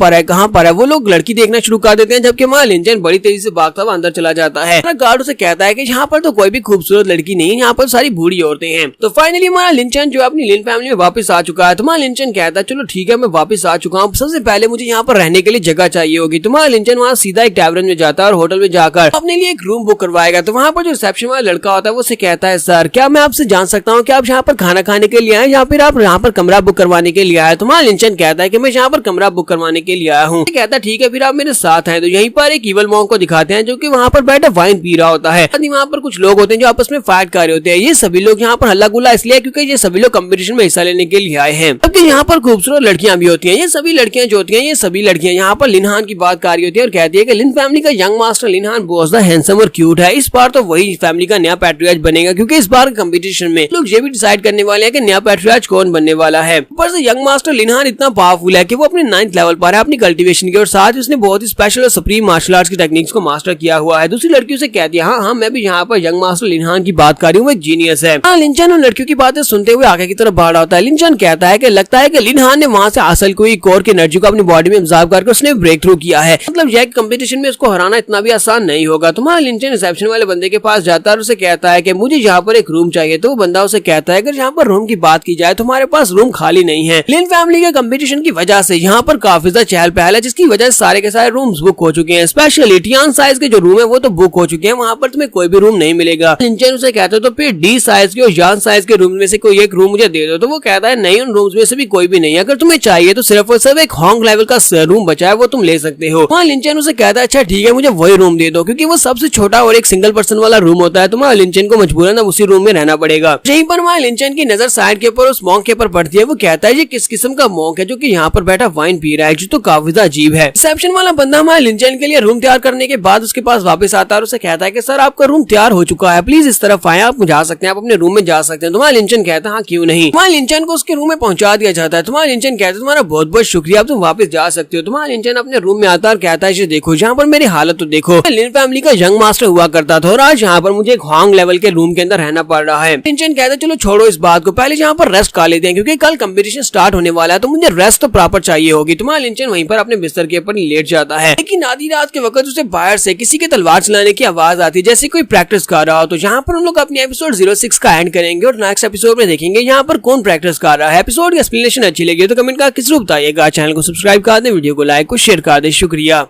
पर है। वो लोग लड़की देखना शुरू कर देते हैं जबकि वहाँ लिंचन बड़ी तेजी से भागता हुआ अंदर चला जाता है। गार्ड उसे कहता है कि यहाँ पर तो कोई भी खूबसूरत लड़की नहीं है, यहाँ पर सारी बूढ़ी औरतें हैं। तो फाइनली हमारा लिंचन जो अपनी लिन फैमिली में वापस आ चुका है। तुम्हारा लिंचन कहता है चलो ठीक है मैं वापस आ चुका हूँ, सबसे पहले मुझे यहाँ पर रहने के लिए जगह चाहिए होगी। तुम्हारा लिंचन वहाँ सीधा एक टैवरन में जाता है और होटल में जाकर अपने लिए एक रूम बुक करवाएगा। तो वहाँ पर जो रिसेप्शन वाला लड़का होता है वो उसे कहता है सर क्या मैं आपसे जान सकता हूँ कि आप यहाँ पर खाना खाने के लिए आए या फिर आप यहाँ पर कमरा बुक करवाने के लिए आए। तुम्हारा लिंचन कहता है कि मैं यहाँ पर कमरा बुक करवाने के लिए आया हूँ। कहता है ठीक है फिर आप मेरे साथ हैं। तो यहीं पर एक इवल मॉन्क को दिखाते हैं जो कि वहाँ पर बैठा वाइन पी रहा होता है। वहाँ पर कुछ लोग होते हैं जो आपस में फाइट कर रहे होते हैं। ये सभी लोग यहाँ पर हल्ला गुल्ला इसलिए क्योंकि ये सभी लोग कंपटीशन में हिस्सा लेने के लिए आए हैं। जबकि यहाँ पर खूबसूरत लड़कियां भी होती हैं। ये सभी लड़कियां जो होती हैं ये सभी लड़कियां यहाँ पर लिनहान की बात कर रही होती है और कहती है कि लिन फैमिली का यंग मास्टर लिनहान बहुत ज्यादा हैंडसम और क्यूट है। इस बार तो वही फैमिली का नया पैट्रियार्च बनेगा क्योंकि इस बार कंपटीशन में लोग ये भी डिसाइड करने वाले हैं कि नया पैट्रियार्च कौन बनने वाला है। ऊपर से यंग मास्टर लिनहान इतना पावरफुल है कि वो अपने 9th लेवल पर है अपनी कल्टीवेशन के और साथ ही उसने बहुत ही स्पेशल और सुप्रीम मार्शल आर्ट्स की टेक्निक्स को मास्टर किया हुआ है। दूसरी लड़कियों से कहती है हाँ मैं भी यहाँ पर यंग मास्टर लिनहान की बात कर रही हूँ, वो एक जीनियस है। लिंचन उन लड़कियों की बातें सुनते हुए आगे की तरफ बढ़ रहा होता है। लिंचन कहता है कि लगता है कि लिनहान ने वहाँ से असल कोई कोर की एनर्जी को अपनी बॉडी में एब्जॉर्ब करके उसने ब्रेक थ्रू किया है। मतलब यह कंपटीशन में उसको हराना इतना भी आसान नहीं होगा। तुम्हारा लिंचन रिसेप्शन वाले बंदे के पास जाता है और उसे कहता है कि मुझे यहाँ पर एक रूम चाहिए। तो वो बंदा उसे कहता है अगर यहाँ पर रूम की बात की जाए तो हमारे पास रूम खाली नहीं है। लिन फैमिली के कंपटीशन की वजह से यहाँ पर काफी ज्यादा चहल पहल है जिसकी वजह से सारे के सारे रूम्स बुक हो चुके हैं। स्पेशली टियान साइज के जो रूम है वो तो बुक हो चुके हैं, वहाँ पर तुम्हें कोई भी रूम नहीं मिलेगा। लिंचन उसे कहता है तो फिर डी साइज के और यान साइज के रूम में से कोई एक रूम मुझे दे दो। तो वो कहता है नहीं उन रूम्स में से भी कोई भी नहीं है, अगर तुम्हें चाहिए तो सिर्फ और सिर्फ एक हॉन्ग लेवल का रूम बचा है वो तुम ले सकते हो। वहाँ लिंचन उसे कहता है अच्छा ठीक है मुझे वही रूम दे दो क्योंकि वो सबसे छोटा और एक सिंगल पर्सन वाला रूम होता है। तुम्हारा लिंचन को मजबूरन उसी रूम में रहना पड़ेगा। यहीं पर वहाँ लिंचन की नजर साइड के ऊपर उस मॉन्क के ऊपर पड़ती है। वो कहता है ये किस किस्म का मॉन्क है जो कि यहाँ पर बैठा वाइन पी रहा है, जो तो काफी अजीब है। रिसेप्शन वाला बंदा हमारे लिंचन के लिए रूम तैयार करने के बाद उसके पास वापस आता है और उसे कहता है कि सर आपका रूम तैयार हो चुका है, प्लीज इस तरफ आए, आप जा सकते हैं, आप अपने रूम में जा सकते हैं। तुम्हारा लिंचन कहता है हाँ क्यों नहीं। तुम्हारा लिंचन को उसके रूम में पहुंचा दिया जाता है। तुम्हारा लिंचन कहता है तुम्हारा बहुत बहुत शुक्रिया, अब तुम वापस जा सकते हो। तुम्हारा लिंचन अपने रूम में आता है और कहता है देखो यहाँ पर मेरी हालत तो देखो, लिन फैमिली का यंग मास्टर हुआ करता था और आज यहाँ पर मुझे एक हॉन्ग लेवल के रूम के अंदर रहना पड़ रहा है। लिंचन कहता है चलो छोड़ो इस बात को, पहले यहाँ पर रेस्ट कर लेते हैं क्योंकि कल कंपटीशन स्टार्ट होने वाला है तो मुझे रेस्ट तो प्रॉपर चाहिए होगी। तुम्हारा लिंचन सिंचन वहीं पर अपने बिस्तर के ऊपर लेट जाता है, लेकिन आधी रात के वक्त उसे बाहर से किसी के तलवार चलाने की आवाज आती है, जैसे कोई प्रैक्टिस कर रहा हो। तो यहाँ पर हम लोग अपने एपिसोड 06 का एंड करेंगे और नेक्स्ट एपिसोड में देखेंगे यहाँ पर कौन प्रैक्टिस कर रहा है। एपिसोड की एक्सप्लेनेशन अच्छी लगी तो कमेंट करके जरूर बताइएगा। चैनल को सब्सक्राइब कर दे, वीडियो को लाइक और शेयर कर दे। शुक्रिया।